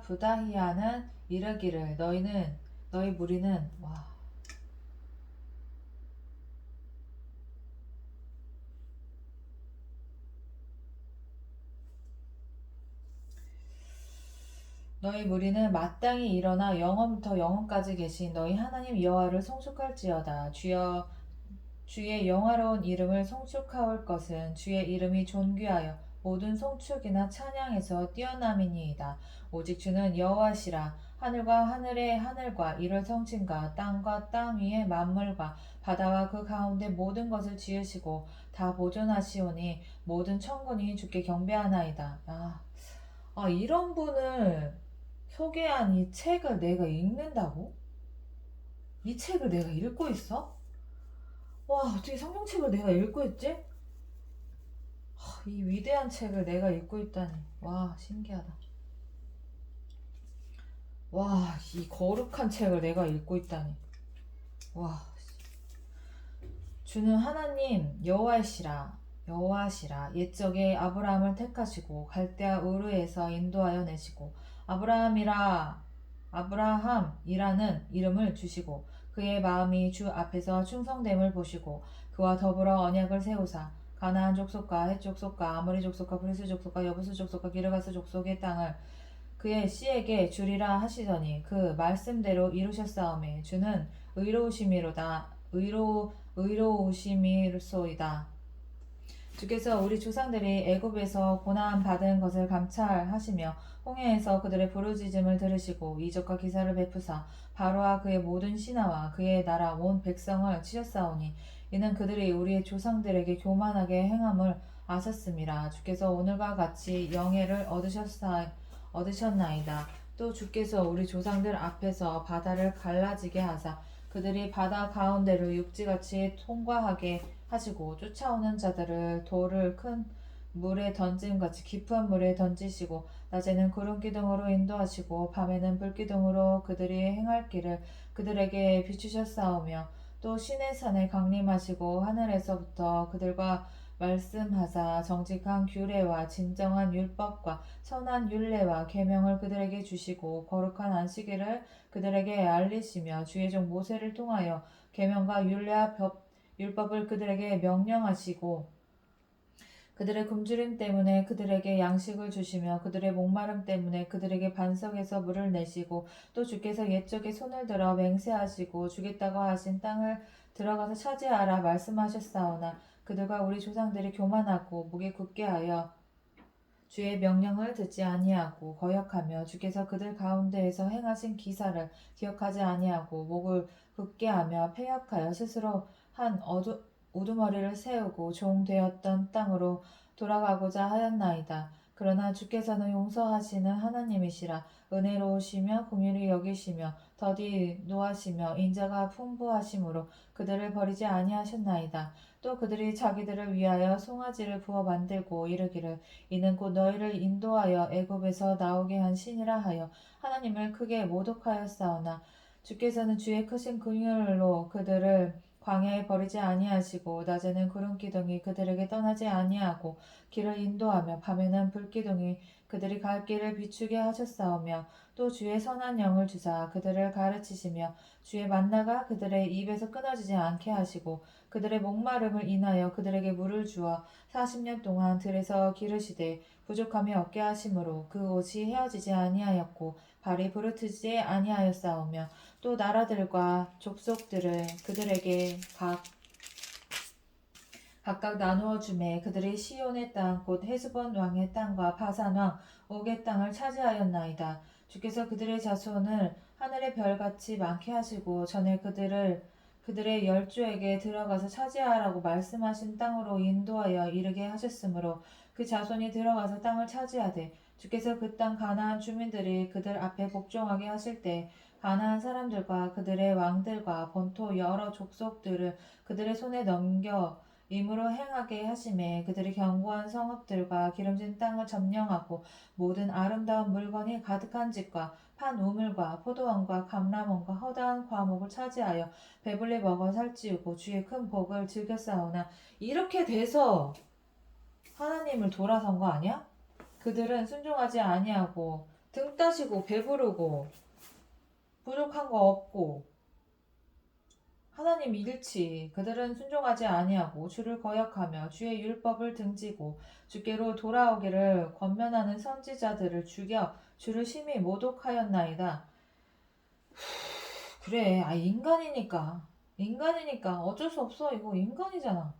부다히야는 이르기를 너희 무리는 너희 무리는 마땅히 일어나 영원부터 영원까지 계신 너희 하나님 여호와를 송축할지어다. 주의 영화로운 이름을 송축하올 것은 주의 이름이 존귀하여 모든 송축이나 찬양에서 뛰어남이니이다. 오직 주는 여호와시라. 하늘과 하늘의 하늘과 이를 성친과 땅과 땅 위의 만물과 바다와 그 가운데 모든 것을 지으시고 다 보존하시오니 모든 천군이 주께 경배하나이다. 이런 분을 소개한 이 책을 내가 읽는다고? 이 책을 내가 읽고 있어? 와, 어떻게 성경책을 내가 읽고 있지? 이 위대한 책을 내가 읽고 있다니. 와, 신기하다. 와, 이 거룩한 책을 내가 읽고 있다니. 와, 주는 하나님 여호와시라. 옛적에 아브라함을 택하시고 갈대아 우르에서 인도하여 내시고 아브라함이라는 이름을 주시고 그의 마음이 주 앞에서 충성됨을 보시고 그와 더불어 언약을 세우사 가나안 족속과 헷 족속과 아모리 족속과 브리스 족속과 여부스 족속과 기르가스 족속의 땅을 그의 씨에게 주리라 하시더니 그 말씀대로 이루셨사오매 주는 의로우심이로소이다. 주께서 우리 조상들이 애굽에서 고난 받은 것을 감찰하시며 홍해에서 그들의 부르짖음을 들으시고 이적과 기사를 베푸사 바로와 그의 모든 신하와 그의 나라 온 백성을 치셨사오니 이는 그들이 우리의 조상들에게 교만하게 행함을 아셨음이라. 주께서 오늘과 같이 영예를 얻으셨나이다. 또 주께서 우리 조상들 앞에서 바다를 갈라지게 하사 그들이 바다 가운데를 육지같이 통과하게 하시고 쫓아오는 자들을 돌을 큰 물에 던짐같이 깊은 물에 던지시고 낮에는 구름 기둥으로 인도하시고 밤에는 불 기둥으로 그들이 행할 길을 그들에게 비추셨사오며 또 시내 산에 강림하시고 하늘에서부터 그들과 말씀하사 정직한 규례와 진정한 율법과 선한 율례와 계명을 그들에게 주시고 거룩한 안식일을 그들에게 알리시며 주의 종 모세를 통하여 계명과 율례와 율법을 그들에게 명령하시고 그들의 굶주림 때문에 그들에게 양식을 주시며 그들의 목마름 때문에 그들에게 반석에서 물을 내시고 또 주께서 옛적에 손을 들어 맹세하시고 주겠다고 하신 땅을 들어가서 차지하라 말씀하셨사오나 그들과 우리 조상들이 교만하고 목에 굳게 하여 주의 명령을 듣지 아니하고 거역하며 주께서 그들 가운데에서 행하신 기사를 기억하지 아니하고 목을 굳게 하며 패역하여 스스로 한 우두머리를 세우고 종 되었던 땅으로 돌아가고자 하였나이다. 그러나 주께서는 용서하시는 하나님이시라. 은혜로우시며 긍휼히 여기시며 더디 노하시며 인자가 풍부하심으로 그들을 버리지 아니하셨나이다. 또 그들이 자기들을 위하여 송아지를 부어 만들고 이르기를 이는 곧 너희를 인도하여 애굽에서 나오게 한 신이라 하여 하나님을 크게 모독하였사오나 주께서는 주의 크신 긍휼로 그들을 광야에 버리지 아니하시고 낮에는 구름 기둥이 그들에게 떠나지 아니하고 길을 인도하며 밤에는 불 기둥이 그들이 갈 길을 비추게 하셨사오며 또 주의 선한 영을 주사 그들을 가르치시며 주의 만나가 그들의 입에서 끊어지지 않게 하시고 그들의 목마름을 인하여 그들에게 물을 주어 40년 동안 들에서 기르시되 부족함이 없게 하심으로 그 옷이 헤어지지 아니하였고 발이 부르트지 아니하였사오며 또 나라들과 족속들을 그들에게 각각 나누어 주매 그들이 시온의 땅 곧 헤스본 왕의 땅과 바산 왕 옥의 땅을 차지하였나이다. 주께서 그들의 자손을 하늘의 별같이 많게 하시고 전에 그들의 열조에게 들어가서 차지하라고 말씀하신 땅으로 인도하여 이르게 하셨으므로 그 자손이 들어가서 땅을 차지하되 주께서 그 땅 가나안 주민들이 그들 앞에 복종하게 하실 때 가나안 사람들과 그들의 왕들과 본토 여러 족속들을 그들의 손에 넘겨 임으로 행하게 하심에 그들이 견고한 성읍들과 기름진 땅을 점령하고 모든 아름다운 물건이 가득한 집과 판 우물과 포도원과 감람원과 허다한 과목을 차지하여 배불리 먹어 살찌우고 주의 큰 복을 즐겼사오나 이렇게 돼서 하나님을 돌아선 거 아니야? 그들은 순종하지 아니하고 등 따시고 배부르고 부족한 거 없고 하나님 잃지. 그들은 순종하지 아니하고 주를 거역하며 주의 율법을 등지고 주께로 돌아오기를 권면하는 선지자들을 죽여 주를 심히 모독하였나이다. 그래, 인간이니까 어쩔 수 없어. 이거 인간이잖아.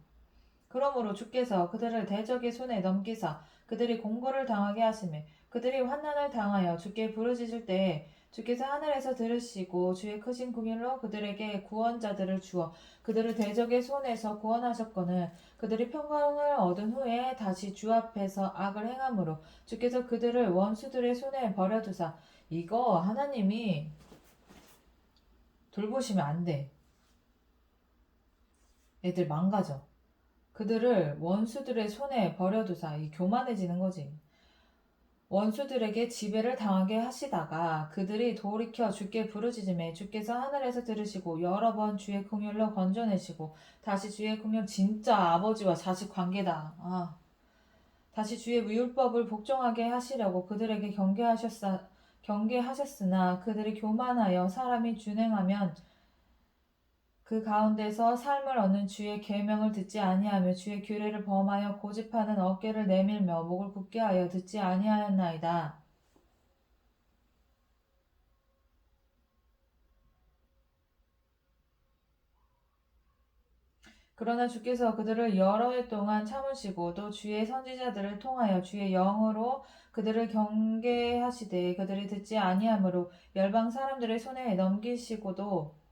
그러므로 주께서 그들을 대적의 손에 넘기사 그들이 공고를 당하게 하시매 그들이 환난을 당하여 주께 부르짖을 때에 주께서 하늘에서 들으시고 주의 크신 긍휼로 그들에게 구원자들을 주어 그들을 대적의 손에서 구원하셨거늘 그들이 평강을 얻은 후에 다시 주 앞에서 악을 행함으로 주께서 그들을 원수들의 손에 버려두사 이거 하나님이 돌보시면 안 돼. 애들 망가져. 그들을 원수들의 손에 버려두사 이 교만해지는 거지. 원수들에게 지배를 당하게 하시다가 그들이 돌이켜 주께 부르짖음에 주께서 하늘에서 들으시고 여러 번 주의 긍휼로 건져내시고 다시 주의 긍휼 진짜 아버지와 자식 관계다. 다시 주의 율법을 복종하게 하시려고 그들에게 경계하셨으나 그들이 교만하여 사람이 준행하면 그 가운데서 삶을 얻는 주의 계명을 듣지 아니하며 주의 규례를 범하여 고집하는 어깨를 내밀며 목을 굳게 하여 듣지 아니하였나이다. 그러나 주께서 그들을 여러 해 동안 참으시고 또 주의 선지자들을 통하여 주의 영으로 그들을 경계하시되 그들이 듣지 아니하므로 열방 사람들의 손에 넘기시고도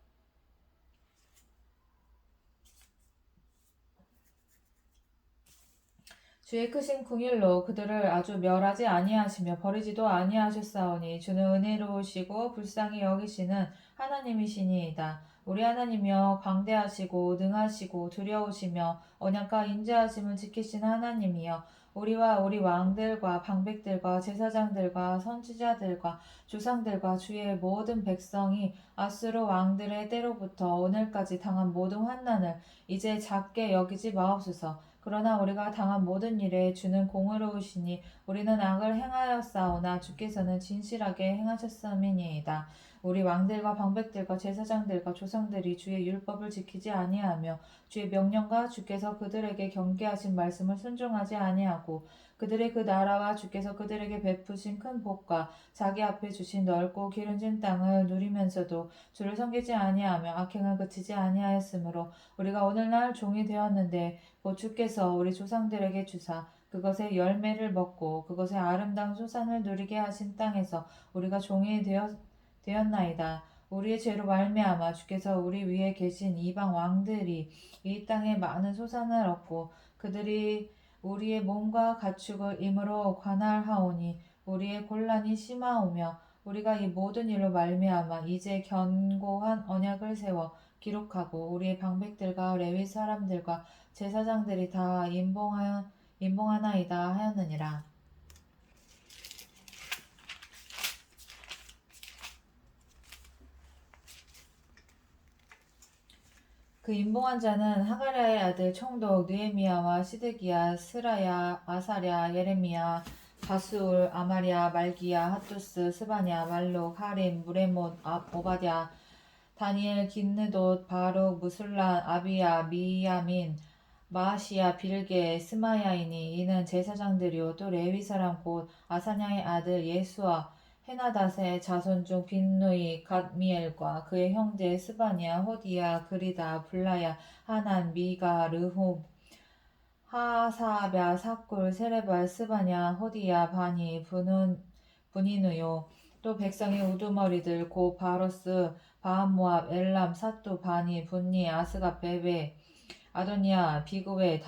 주의 크신 긍휼로 그들을 아주 멸하지 아니하시며 버리지도 아니하셨사오니 주는 은혜로우시고 불쌍히 여기시는 하나님이시니이다. 우리 하나님이여 광대하시고 능하시고 두려우시며 언약과 인자하심을 지키신 하나님이여 우리와 우리 왕들과 방백들과 제사장들과 선지자들과 조상들과 주의 모든 백성이 아수르 왕들의 때로부터 오늘까지 당한 모든 환난을 이제 작게 여기지 마옵소서. 그러나 우리가 당한 모든 일에 주는 공의로우시니 우리는 악을 행하였사오나 주께서는 진실하게 행하셨음이니이다. 우리 왕들과 방백들과 제사장들과 조상들이 주의 율법을 지키지 아니하며 주의 명령과 주께서 그들에게 경계하신 말씀을 순종하지 아니하고 그들의 그 나라와 주께서 그들에게 베푸신 큰 복과 자기 앞에 주신 넓고 기름진 땅을 누리면서도 주를 섬기지 아니하며 악행을 그치지 아니하였으므로 우리가 오늘날 종이 되었는데 곧 주께서 우리 조상들에게 주사 그것의 열매를 먹고 그것의 아름다운 소산을 누리게 하신 땅에서 우리가 종이 되었나이다. 우리의 죄로 말미암아 주께서 우리 위에 계신 이방 왕들이 이 땅에 많은 소산을 얻고 그들이 우리의 몸과 가축을 임으로 관할하오니 우리의 곤란이 심하오며 우리가 이 모든 일로 말미암아 이제 견고한 언약을 세워 기록하고 우리의 방백들과 레위 사람들과 제사장들이 다 임봉하나이다 하였느니라. 그 임봉한 자는 하가랴의 아들 총독 느헤미야와 시드기야, 스라야, 아사랴, 예레미야, 바수울, 아마랴, 말기야, 핫두스, 스바냐, 말록, 하림, 무레못, 오바댜, 다니엘, 긴느돗, 바룩, 무술란, 아비야, 미야민, 마아시야, 빌게, 스마야이니 이는 제사장들이요 또 레위 사람 곧 아사냐의 아들 예수와 헤나닷의 자손 중 빈누이, 갓미엘과 그의 형제 스바냐, 호디야, 그리다, 블라야, 하난, 미가, 르홉, 하사랴, 사꿀, 세레발, 스바냐, 호디야, 바니, 분이누요 또 백성이 우두머리들 고 바로스 바한모압 엘람 사뚜 바니 분니 아스가 베베 아도니아 비그웨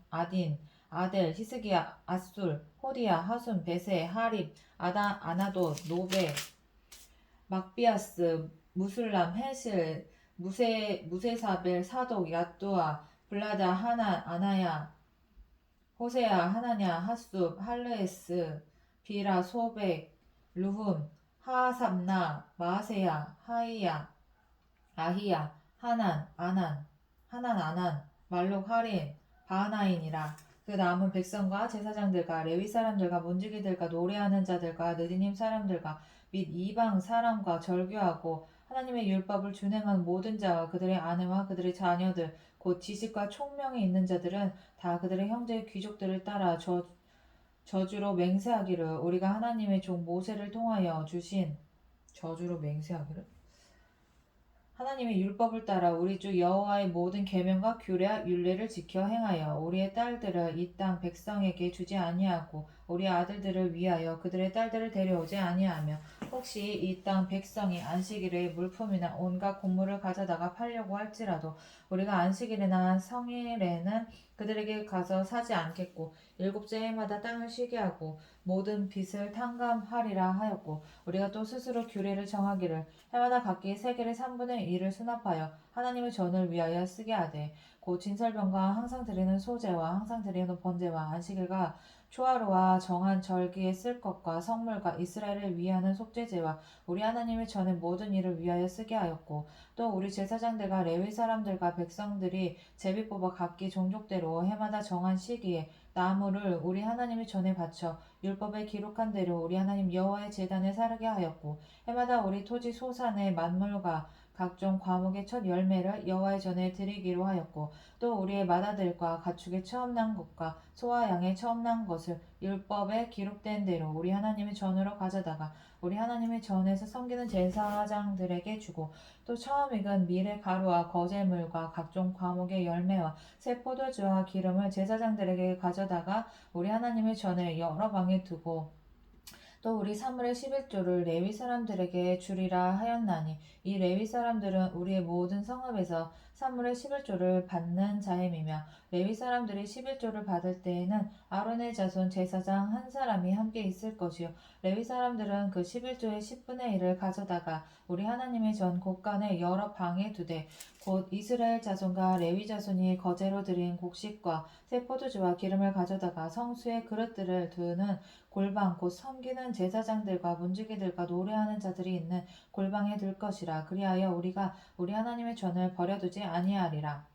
아딘 아델 히스기야 아술 호디야 하순 베세 하립 아나도 노베 막비아스 무술람 헤실 무세사벨 사독 야뚜아 블라다 아나야 호세야 하나냐 하숲 할르에스 비라 소백 루훔 하삽나 마세야 하이야 아히야 하난 아난 말록 하린 바하나인이라. 그 남은 백성과 제사장들과 레위 사람들과 문지기들과 노래하는 자들과 느디님 사람들과 및 이방 사람과 절규하고 하나님의 율법을 준행한 모든 자와 그들의 아내와 그들의 자녀들 곧 지식과 총명이 있는 자들은 다 그들의 형제 귀족들을 따라 저주로 맹세하기를 우리가 하나님의 종 모세를 통하여 주신 저주로 맹세하기를 하나님의 율법을 따라 우리 주 여호와의 모든 계명과 규례와 율례를 지켜 행하여 우리의 딸들을 이 땅 백성에게 주지 아니하고 우리 아들들을 위하여 그들의 딸들을 데려오지 아니하며 혹시 이 땅 백성이 안식일에 물품이나 온갖 곡물을 가져다가 팔려고 할지라도 우리가 안식일이나 성일에는 그들에게 가서 사지 않겠고 일곱째 해마다 땅을 쉬게 하고 모든 빚을 탕감하리라 하였고 우리가 또 스스로 규례를 정하기를 해마다 각기 세겔의 3분의 1을 수납하여 하나님의 전을 위하여 쓰게 하되 곧 진설병과 항상 드리는 소제와 항상 드리는 번제와 안식일과 초하루와 정한 절기에 쓸 것과 성물과 이스라엘을 위하는 속죄제와 우리 하나님의 전의 모든 일을 위하여 쓰게 하였고 또 우리 제사장들과 레위 사람들과 백성들이 제비 뽑아 각기 종족대로 해마다 정한 시기에 나무를 우리 하나님의 전에 바쳐 율법에 기록한 대로 우리 하나님 여호와의 제단에 사르게 하였고 해마다 우리 토지 소산의 만물과 각종 과목의 첫 열매를 여호와의 전에 드리기로 하였고 또 우리의 맏아들과 가축의 처음 난 것과 소와 양의 처음 난 것을 율법에 기록된 대로 우리 하나님의 전으로 가져다가 우리 하나님의 전에서 섬기는 제사장들에게 주고 또 처음 익은 밀의 가루와 거제물과 각종 과목의 열매와 새 포도주와 기름을 제사장들에게 가져다가 우리 하나님의 전에 여러 방에 두고 또 우리 사물의 11조를 레위 사람들에게 주리라 하였나니 이 레위 사람들은 우리의 모든 성읍에서 사물의 11조를 받는 자임이며 레위 사람들이 11조를 받을 때에는 아론의 자손 제사장 한 사람이 함께 있을 것이요 레위 사람들은 그 11조의 10분의 1을 가져다가 우리 하나님의 전 곳간에 여러 방에 두되 곧 이스라엘 자손과 레위 자손이 거제로 드린 곡식과 새 포도주와 기름을 가져다가 성수의 그릇들을 두는 골방 곧 섬기는 제사장들과 문지기들과 노래하는 자들이 있는 골방에 둘 것이라. 그리하여 우리가 우리 하나님의 전을 버려두지 아니하리라.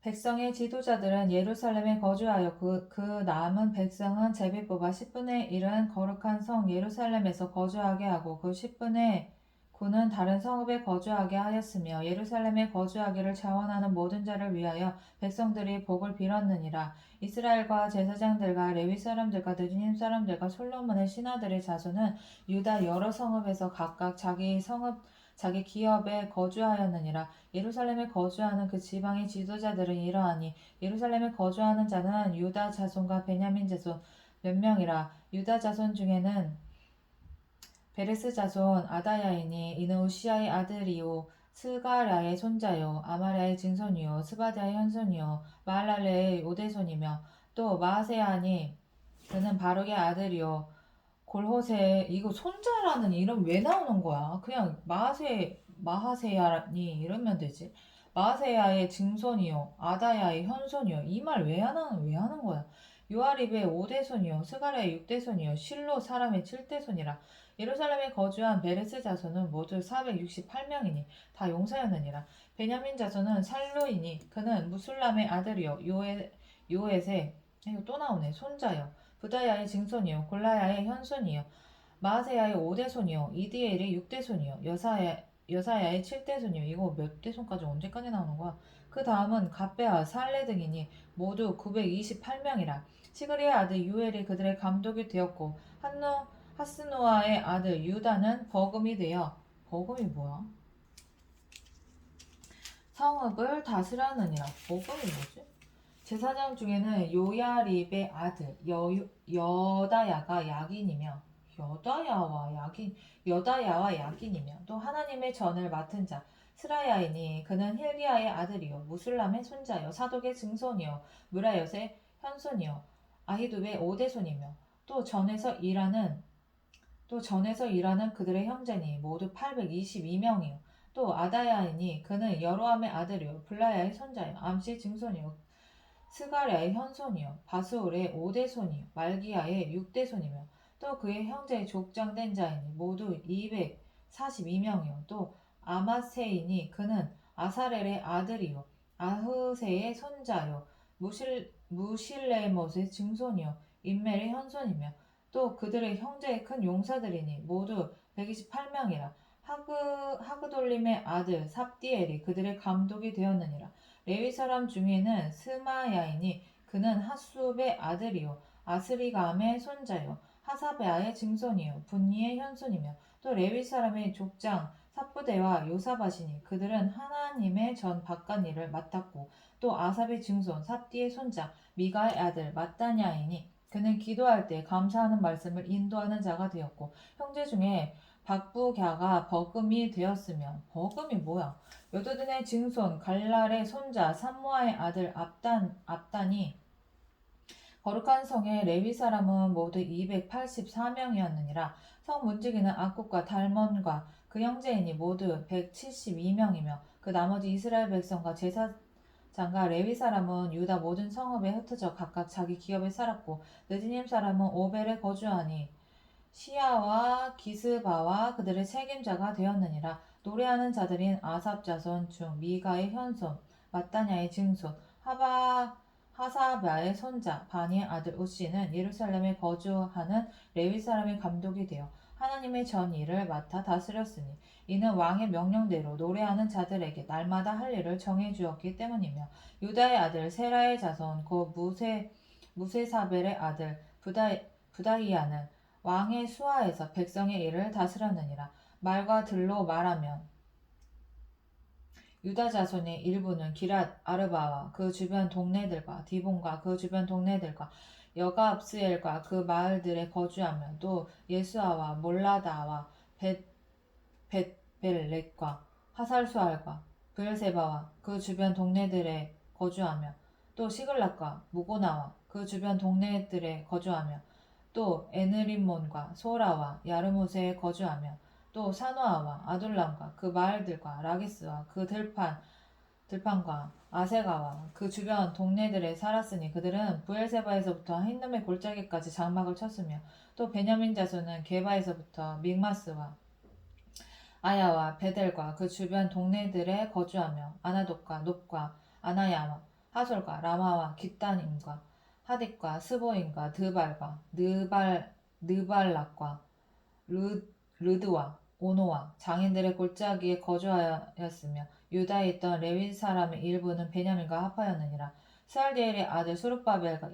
백성의 지도자들은 예루살렘에 거주하여 그 남은 백성은 제비 뽑아 10분의 1은 거룩한 성 예루살렘에서 거주하게 하고 그 10분의 9는 다른 성읍에 거주하게 하였으며 예루살렘에 거주하기를 자원하는 모든 자를 위하여 백성들이 복을 빌었느니라. 이스라엘과 제사장들과 레위 사람들과 느디님 사람들과 솔로몬의 신하들의 자손은 유다 여러 성읍에서 각각 자기 성읍 자기 기업에 거주하였느니라. 예루살렘에 거주하는 그 지방의 지도자들은 이러하니 예루살렘에 거주하는 자는 유다 자손과 베냐민 자손 몇 명이라. 유다 자손 중에는 베레스 자손 아다야이니 이는 우시아의 아들이요 스가랴의 손자요 아마랴의 증손이요 스바랴의 현손이요 마할랄레의 오대손이며 또 마아세야니 그는 바룩의 아들이요 골호세 이거 손자라는 이름 왜 나오는 거야? 그냥 마하세야니 이러면 되지. 마하세야의 증손이요 아다야의 현손이요 이 말 왜 하는 거야? 요아립의 5대손이요 스가랴의 6대손이요 실로 사람의 7대손이라. 예루살렘에 거주한 베레스 자손은 모두 468명이니 다 용사였느니라. 베냐민 자손은 살로이니 그는 무술람의 아들이요 요엣의 이거 또 나오네 손자요 부다야의 증손이요 골라야의 현손이요 마아세야의 5대손이요 이디엘의 6대손이요 여사야의 7대손이요 이거 몇 대손까지 언제까지 나오는 거야? 그 다음은 갑배와 살레 등이니 모두 928명이라. 시그리의 아들 유엘이 그들의 감독이 되었고 하스노아의 아들 유다는 버금이 되어 버금이 뭐야? 성읍을 다스렸느니라. 버금이 뭐지? 제사장 중에는 요야립의 아들 여다야가 야긴이며 여다야와 야긴이며 또 하나님의 전을 맡은 자 스라야이니 그는 힐기야의 아들이요 무술람의 손자요 사독의 증손이요 무라엿의 현손이요 아히두의 오대손이며 또 전에서 일하는 그들의 형제니 모두 822명이요 또 아다야이니 그는 여로함의 아들이요 블라야의 손자요 암시의 증손이요 스가랴의 현손이요 바스올의 5대손이요 말기야의 6대손이며 또 그의 형제의 족장된 자이니 모두 242명이요 또 아마세이니 그는 아사렐의 아들이요 아흐세의 손자요 무실레못의 증손이요 인멜의 현손이며 또 그들의 형제의 큰 용사들이니 모두 128명이라 하그돌림의 아들 삽디엘이 그들의 감독이 되었느니라. 레위 사람 중에는 스마야이니 그는 하숲의 아들이요 아스리감의 손자요 하사베아의 증손이요 분니의 현손이며 또 레위 사람의 족장 삽부대와 요사밭이니 그들은 하나님의 전 바깥 일을 맡았고 또 아삽의 증손 삽디의 손자 미가의 아들 마따냐이니 그는 기도할 때 감사하는 말씀을 인도하는 자가 되었고 형제 중에 박부갸가 버금이 되었으며 버금이 뭐야? 여두둔의 증손 갈랄의 손자 삼무아의 아들 압단이 거룩한 성의 레위 사람은 모두 284명이었느니라. 성 문지기는 악국과 달몬과 그 형제이니 모두 172명이며 그 나머지 이스라엘 백성과 제사장과 레위 사람은 유다 모든 성읍에 흩어져 각각 자기 기업에 살았고 느디님 사람은 오벨에 거주하니 시야와 기스바와 그들의 책임자가 되었느니라. 노래하는 자들인 아삽 자손 중 미가의 현손 마따냐의 증손 하사바의 손자 바니의 아들 우시는 예루살렘에 거주하는 레위 사람의 감독이 되어 하나님의 전 일을 맡아 다스렸으니 이는 왕의 명령대로 노래하는 자들에게 날마다 할 일을 정해 주었기 때문이며 유다의 아들 세라의 자손 곧 무세사벨의 아들 부다히야는 왕의 수하에서 백성의 일을 다스렸느니라. 말과 들로 말하면 유다 자손의 일부는 기랏 아르바와 그 주변 동네들과 디본과 그 주변 동네들과 여갑스엘과 그 마을들에 거주하며 또 예수아와 몰라다와 벳벨렛과 하살수알과 브엘세바와 그 주변 동네들에 거주하며 또 시글락과 무고나와 그 주변 동네들에 거주하며 또 에느림몬과 소라와 야르무세에 거주하며 또 사노아와 아둘람과 그 마을들과 라기스와 그 들판과 아세가와 그 주변 동네들에 살았으니 그들은 부엘세바에서부터 힌놈의 골짜기까지 장막을 쳤으며 또 베냐민 자손은 게바에서부터 믹마스와 아야와 베델과 그 주변 동네들에 거주하며 아나돗과 놉과 아나야와 하솔과 라마와 깃다님과 하딕과 스보임과 드발과 느발락과 르드와 오노와 장인들의 골짜기에 거주하였으며 유다에 있던 레위 사람의 일부는 베냐민과 합하였느니라. 스알디엘의 아들 수룹바벨과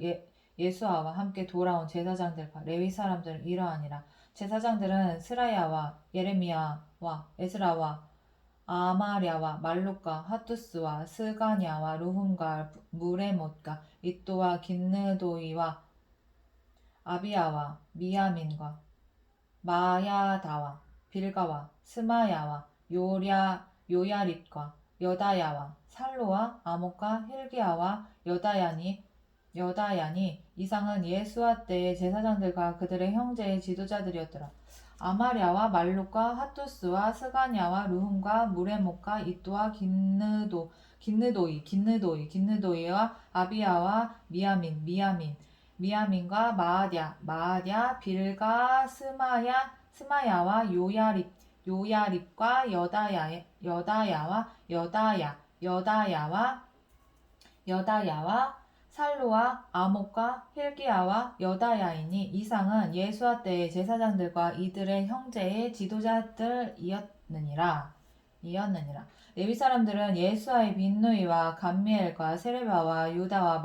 예수아와 함께 돌아온 제사장들과 레위 사람들은 이러하니라. 제사장들은 스라야와 예레미야와 에스라와 아마랴와 말룩과 하투스와 스가냐와 루훔과 무레못과 이또와 긴느도이와 아비야와 미야민과 마야다와 빌가와 스마야와 요야립과 여다야와 살로와 아목과 힐기야와 여다야니 이상은 예수와 때의 제사장들과 그들의 형제의 지도자들이었더라. 아마랴와 말룩과 하투스와 스가냐와 루훔과 무레목과 이또와 긴느도이와 아비야와 미야민과 마아랴 빌가 스마야와 요야립과 여다야와 살루와 아목과 힐기야와 여다야이니 이상은 예수와 때의 제사장들과 이들의 형제의 지도자들이었느니라. 레위 사람들은 예수아의 빈누이와 감미엘과 세레바와 유다와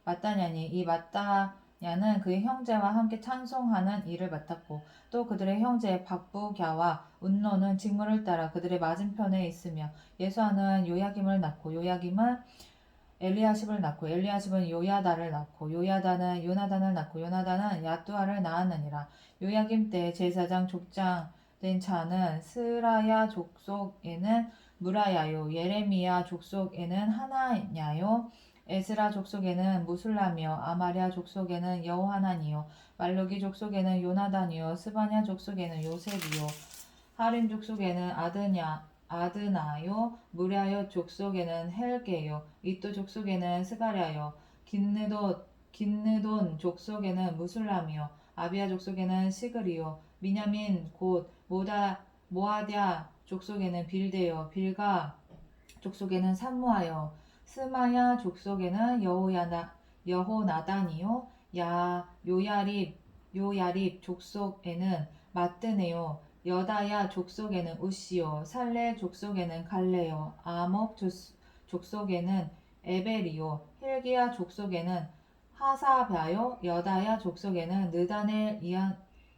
마따냐니 이 마따냐는 그의 형제와 함께 찬송하는 일을 맡았고 또 그들의 형제 박부갸와 운노는 직무를 따라 그들의 맞은편에 있으며 예수아는 요야김을 낳고 요야김은 엘리야십을 낳고 엘리야십은 요야다를 낳고 요야다는 요나단을 낳고 요나단은 야뚜아를 낳았느니라. 요야김 때 제사장 족장 된 자는 스라야 족속에는 무라야요 예레미야 족속에는 하나냐요 에스라 족속에는 무술람이요 아마랴 족속에는 여호하나니요 말루기 족속에는 요나단이요 스바냐 족속에는 요셉이요 하림 족속에는 아드나요 무랴요 족속에는 헬게요 이또 족속에는 스가랴요 긴느돈 족속에는 무술람이요 아비야 족속에는 시그리요 미냐민 곧 모아랴 족속에는 빌데요 빌가 족속에는 삼무하여 스마야 족속에는 여호나단이요 요야립 족속에는 마뜨네요 여다야 족속에는 우시요 살레 족속에는 갈레요 아목 족속에는 에벨이요 힐기야 족속에는 하사벼요 여다야 족속에는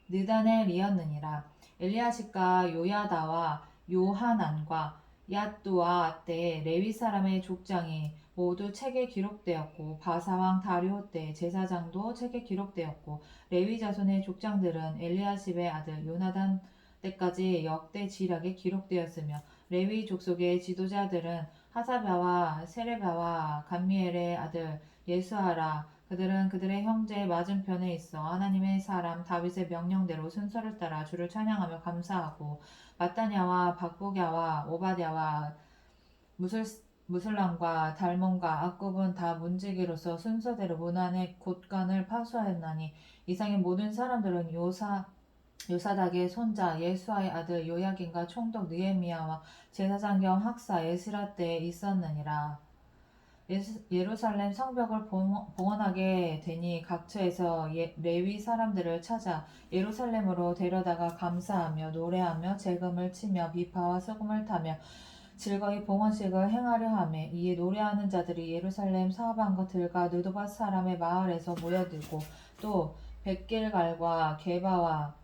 느다넬이었느니라. 엘리야십과 요야다와 요하난과 야뚜아 때 레위 사람의 족장이 모두 책에 기록되었고 바사왕 다리오 때 제사장도 책에 기록되었고 레위 자손의 족장들은 엘리야십의 아들 요나단 때까지 역대 지략에 기록되었으며 레위 족속의 지도자들은 하사랴와 세레랴와 감미엘의 아들 예수아라 그들은 그들의 형제 맞은편에 있어 하나님의 사람 다윗의 명령대로 순서를 따라 주를 찬양하며 감사하고 마따냐와 박보갸와 오바댜와 무술람과 달몬과 악굽은 다 문지기로서 순서대로 문안의 곳간을 파수하였나니 이상의 모든 사람들은 요사닥의 손자 예수아의 아들 요야긴과 총독 느헤미야와 제사장 겸 학사 에스라 때에 있었느니라. 예루살렘 성벽을 봉헌하게 되니 각처에서 레위 사람들을 찾아 예루살렘으로 데려다가 감사하며 노래하며 재금을 치며 비파와 소금을 타며 즐거이 봉헌식을 행하려 하매 이에 노래하는 자들이 예루살렘 사방과 들과 느도밭 사람의 마을에서 모여들고 또 벳길갈과 게바와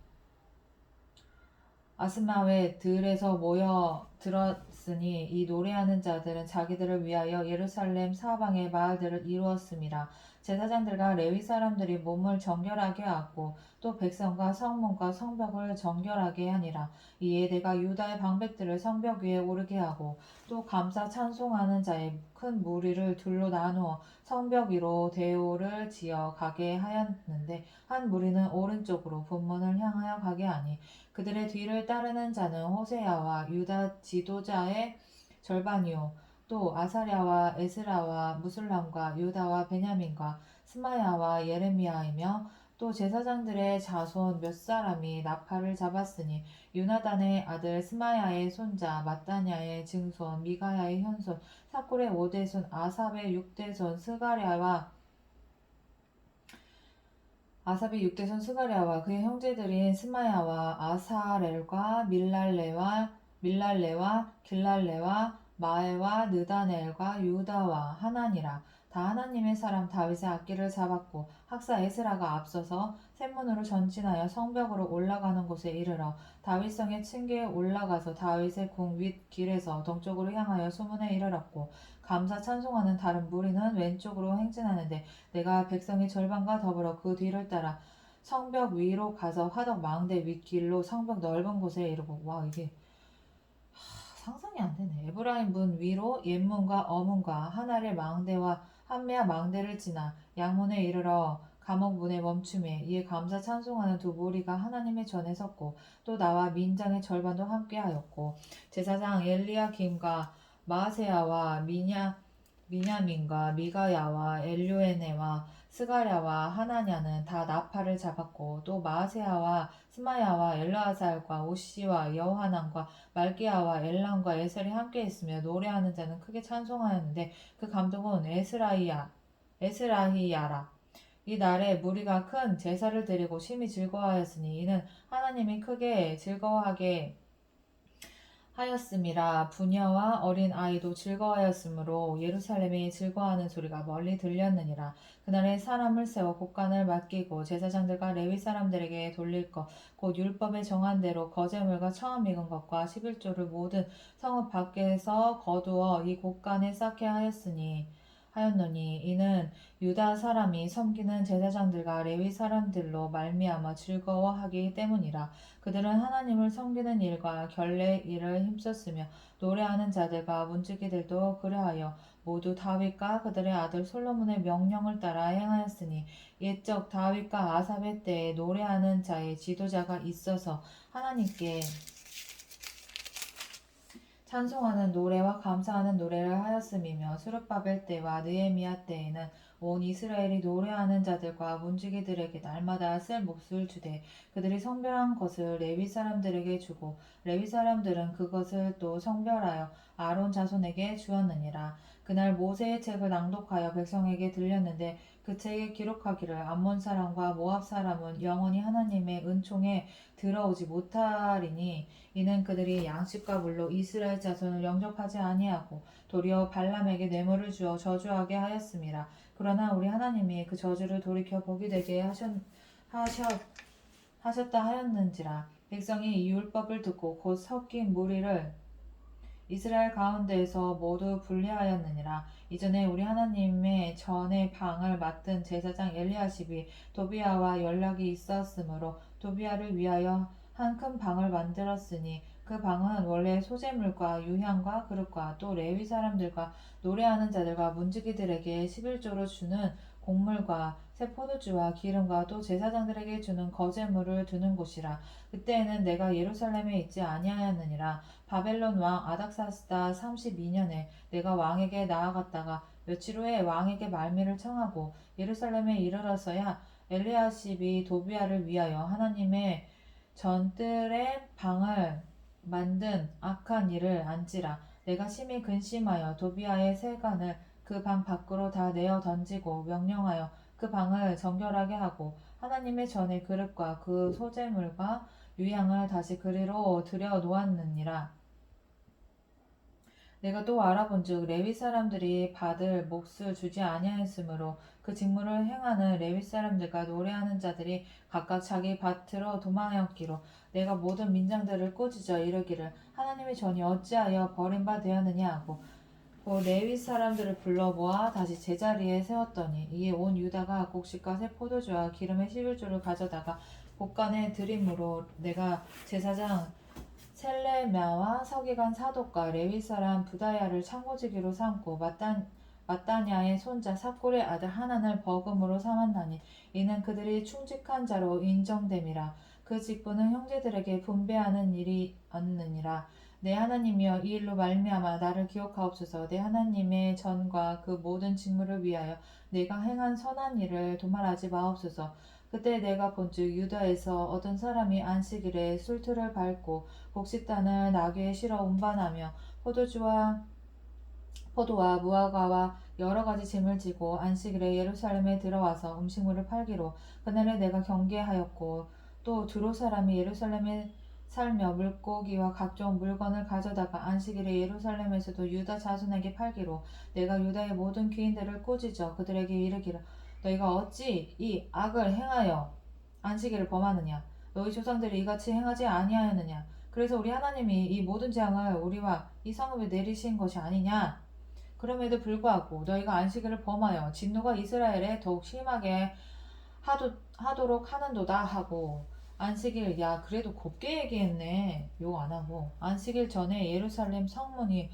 아스마웨 들에서 모여 들었으니 이 노래하는 자들은 자기들을 위하여 예루살렘 사방의 마을들을 이루었음이라. 제사장들과 레위 사람들이 몸을 정결하게 하고 또 백성과 성문과 성벽을 정결하게 하니라. 이에 내가 유다의 방백들을 성벽 위에 오르게 하고 또 감사 찬송하는 자의 큰 무리를 둘로 나누어 성벽 위로 대오를 지어 가게 하였는데 한 무리는 오른쪽으로 분문을 향하여 가게 하니 그들의 뒤를 따르는 자는 호세아와 유다 지도자의 절반이요 또 아사랴와 에스라와 무술람과 유다와 베냐민과 스마야와 예레미야이며 또 제사장들의 자손 몇 사람이 나팔을 잡았으니 유나단의 아들 스마야의 손자 마따냐의 증손 미가야의 현손 사쿨의 5대손 아삽의 6대손 아삽의 6대손 스가랴와 그의 형제들인 스마야와 아사렐과 밀랄레와 길랄레와 마에와 느다넬과 유다와 하나니라. 다 하나님의 사람 다윗의 악기를 잡았고 학사 에스라가 앞서서 샘문으로 전진하여 성벽으로 올라가는 곳에 이르러 다윗성의 층계에 올라가서 다윗의 궁 윗 길에서 동쪽으로 향하여 수문에 이르렀고 감사 찬송하는 다른 무리는 왼쪽으로 행진하는데 내가 백성의 절반과 더불어 그 뒤를 따라 성벽 위로 가서 화덕 망대 윗길로 성벽 넓은 곳에 이르고 와 이게 상상이 안 되네. 에브라임 문 위로 옛문과 어문과 하나를 망대와 한메아 망대를 지나 양문에 이르러 감옥 문에 멈춤에 이에 감사 찬송하는 두 무리가 하나님의 전에 섰고 또 나와 민장의 절반도 함께하였고 제사장 엘리야김과 마아세야와 미냐민과 미가야와 엘요에네와 스가랴와 하나냐는 다 나팔을 잡았고 또 마아세야와 스마야와 엘르아살과 오시와 여호하난과 말기야와 엘람과 에셀이 함께 있으며 노래하는 자는 크게 찬송하였는데 그 감독은 에스라히야라. 이 날에 무리가 큰 제사를 드리고 심히 즐거워하였으니 이는 하나님이 크게 즐거워하게 하였음이라. 부녀와 어린 아이도 즐거워하였으므로 예루살렘이 즐거워하는 소리가 멀리 들렸느니라. 그날에 사람을 세워 곳간을 맡기고 제사장들과 레위 사람들에게 돌릴 것 곧 율법에 정한 대로 거제물과 처음 익은 것과 11조를 모든 성읍 밖에서 거두어 이 곳간에 쌓게 하였으니 하였노니 이는 유다 사람이 섬기는 제사장들과 레위 사람들로 말미암아 즐거워하기 때문이라. 그들은 하나님을 섬기는 일과 결례 일을 힘썼으며 노래하는 자들과 문지기들도 그러하여 모두 다윗과 그들의 아들 솔로몬의 명령을 따라 행하였으니 옛적 다윗과 아삽의 때에 노래하는 자의 지도자가 있어서 하나님께 찬송하는 노래와 감사하는 노래를 하였음이며 스룹바벨 때와 느헤미야 때에는 온 이스라엘이 노래하는 자들과 문지기들에게 날마다 쓸 몫을 주되 그들이 성별한 것을 레위 사람들에게 주고 레위 사람들은 그것을 또 성별하여 아론 자손에게 주었느니라. 그날 모세의 책을 낭독하여 백성에게 들렸는데 그 책에 기록하기를 암몬 사람과 모압 사람은 영원히 하나님의 은총에 들어오지 못하리니 이는 그들이 양식과 물로 이스라엘 자손을 영접하지 아니하고 도리어 발람에게 뇌물을 주어 저주하게 하였음이라. 그러나 우리 하나님이 그 저주를 돌이켜 복이 되게 하셨다 하였는지라. 백성이 이 율법을 듣고 곧 섞인 무리를 이스라엘 가운데에서 모두 분리하였느니라. 이전에 우리 하나님의 전에 방을 맡은 제사장 엘리야십이 도비아와 연락이 있었으므로 도비아를 위하여 한 큰 방을 만들었으니 그 방은 원래 소재물과 유향과 그릇과 또 레위 사람들과 노래하는 자들과 문지기들에게 11조로 주는 곡물과 새 포도주와 기름과 또 제사장들에게 주는 거제물을 두는 곳이라. 그때에는 내가 예루살렘에 있지 아니하였느니라. 바벨론 왕 아닥사스다 32년에 내가 왕에게 나아갔다가 며칠 후에 왕에게 말미를 청하고 예루살렘에 이르러서야 엘리야십이 도비아를 위하여 하나님의 전뜰에 방을 만든 악한 일을 안지라. 내가 심히 근심하여 도비아의 세간을 그 방 밖으로 다 내어 던지고 명령하여 그 방을 정결하게 하고 하나님의 전의 그릇과 그 소재물과 유향을 다시 그리로 들여 놓았느니라. 내가 또 알아본즉 레위 사람들이 받을 몫을 주지 아니하였으므로 그 직무를 행하는 레위 사람들과 노래하는 자들이 각각 자기 밭으로 도망하였기로 내가 모든 민장들을 꾸짖어 이르기를 하나님의 전이 어찌하여 버림바 되었느냐 하고 레위 사람들을 불러 모아 다시 제자리에 세웠더니 이에 온 유다가 곡식과 새 포도주와 기름의 11조를 가져다가 곳간에 드림으로 내가 제사장 셀레미야와 서기관 사독과 레위 사람 부다야를 창고지기로 삼고 마따냐의 손자 삭골의 아들 하난을 버금으로 삼았나니 이는 그들이 충직한 자로 인정됨이라. 그 직분은 형제들에게 분배하는 일이었느니라. 내 하나님이여 이 일로 말미암아 나를 기억하옵소서. 내 하나님의 전과 그 모든 직무를 위하여 내가 행한 선한 일을 도말하지 마옵소서. 그때 내가 본즉 유다에서 어떤 사람이 안식일에 술틀을 밟고 곡식단을 나귀에 실어 운반하며 포도와 무화과와 여러 가지 짐을 지고 안식일에 예루살렘에 들어와서 음식물을 팔기로 그날에 내가 경계하였고 또 두로 사람이 예루살렘에 살며 물고기와 각종 물건을 가져다가 안식일에 예루살렘에서도 유다 자손에게 팔기로 내가 유다의 모든 귀인들을 꾸짖어 그들에게 이르기를 너희가 어찌 이 악을 행하여 안식일을 범하느냐? 너희 조상들이 이같이 행하지 아니하였느냐? 그래서 우리 하나님이 이 모든 재앙을 우리와 이 성읍에 내리신 것이 아니냐? 그럼에도 불구하고 너희가 안식일을 범하여 진노가 이스라엘에 더욱 심하게 하도록 하는도다 하고 안식일 야 그래도 곱게 얘기했네. 욕 안 하고 안식일 전에 예루살렘 성문이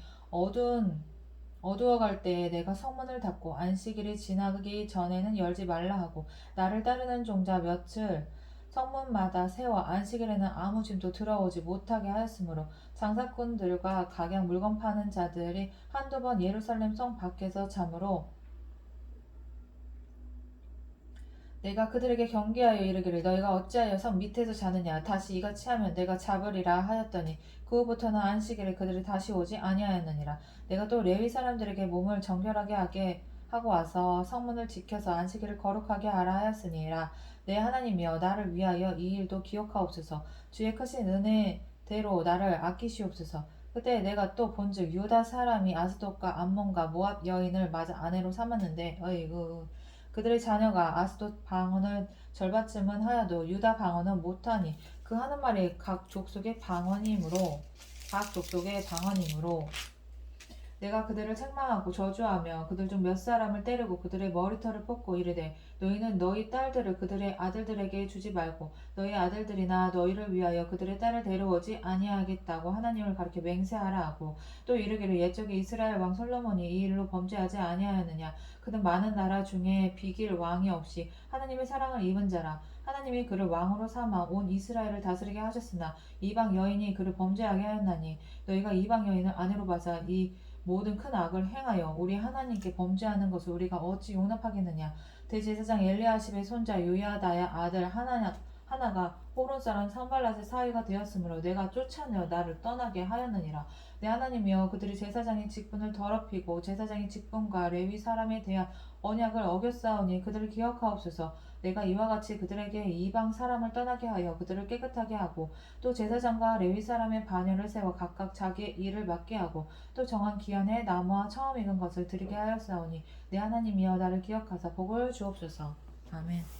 어두워갈 때에 내가 성문을 닫고 안식일이 지나기 전에는 열지 말라 하고 나를 따르는 종자 며칠 성문마다 세워 안식일에는 아무 짐도 들어오지 못하게 하였으므로 장사꾼들과 각양 물건 파는 자들이 한두 번 예루살렘 성 밖에서 자므로 내가 그들에게 경계하여 이르기를 너희가 어찌하여 성 밑에서 자느냐 다시 이같이 하면 내가 잡으리라 하였더니 그 후부터는 안식일에 그들이 다시 오지 아니하였느니라. 내가 또 레위 사람들에게 몸을 정결하게 하게 하고 와서 성문을 지켜서 안식일을 거룩하게 하라 하였으니라. 내 하나님이여 나를 위하여 이 일도 기억하옵소서. 주의 크신 은혜대로 나를 아끼시옵소서. 그때 내가 또 본즉 유다 사람이 아스돗과 암몬과 모압 여인을 맞아 아내로 삼았는데 어이구 그들의 자녀가 아스돗 방언을 절반쯤은 하여도 유다 방언은 못하니 그 하는 말이 각 족속의 방언이므로 내가 그들을 책망하고 저주하며 그들 중 몇 사람을 때리고 그들의 머리털을 뽑고 이르되 너희는 너희 딸들을 그들의 아들들에게 주지 말고 너희 아들들이나 너희를 위하여 그들의 딸을 데려오지 아니하겠다고 하나님을 가리켜 맹세하라 하고 또 이르기를 옛적에 이스라엘 왕 솔로몬이 이 일로 범죄하지 아니하였느냐 그는 많은 나라 중에 비길 왕이 없이 하나님의 사랑을 입은 자라 하나님이 그를 왕으로 삼아 온 이스라엘을 다스리게 하셨으나 이방 여인이 그를 범죄하게 하였나니 너희가 이방 여인을 아내로 받아 이 모든 큰 악을 행하여 우리 하나님께 범죄하는 것을 우리가 어찌 용납하겠느냐 대제사장 엘리야십의 손자 요야다의 아들 하나가 호론 사람 산발랏의 사위가 되었으므로 내가 쫓아내어 나를 떠나게 하였느니라 내 하나님이여 그들이 제사장의 직분을 더럽히고 제사장의 직분과 레위 사람에 대한 언약을 어겼사오니 그들을 기억하옵소서 내가 이와 같이 그들에게 이방 사람을 떠나게 하여 그들을 깨끗하게 하고 또 제사장과 레위 사람의 반열을 세워 각각 자기의 일을 맡게 하고 또 정한 기한에 나무와 처음 익은 것을 드리게 하였사오니 내 하나님이여 나를 기억하사 복을 주옵소서. 아멘.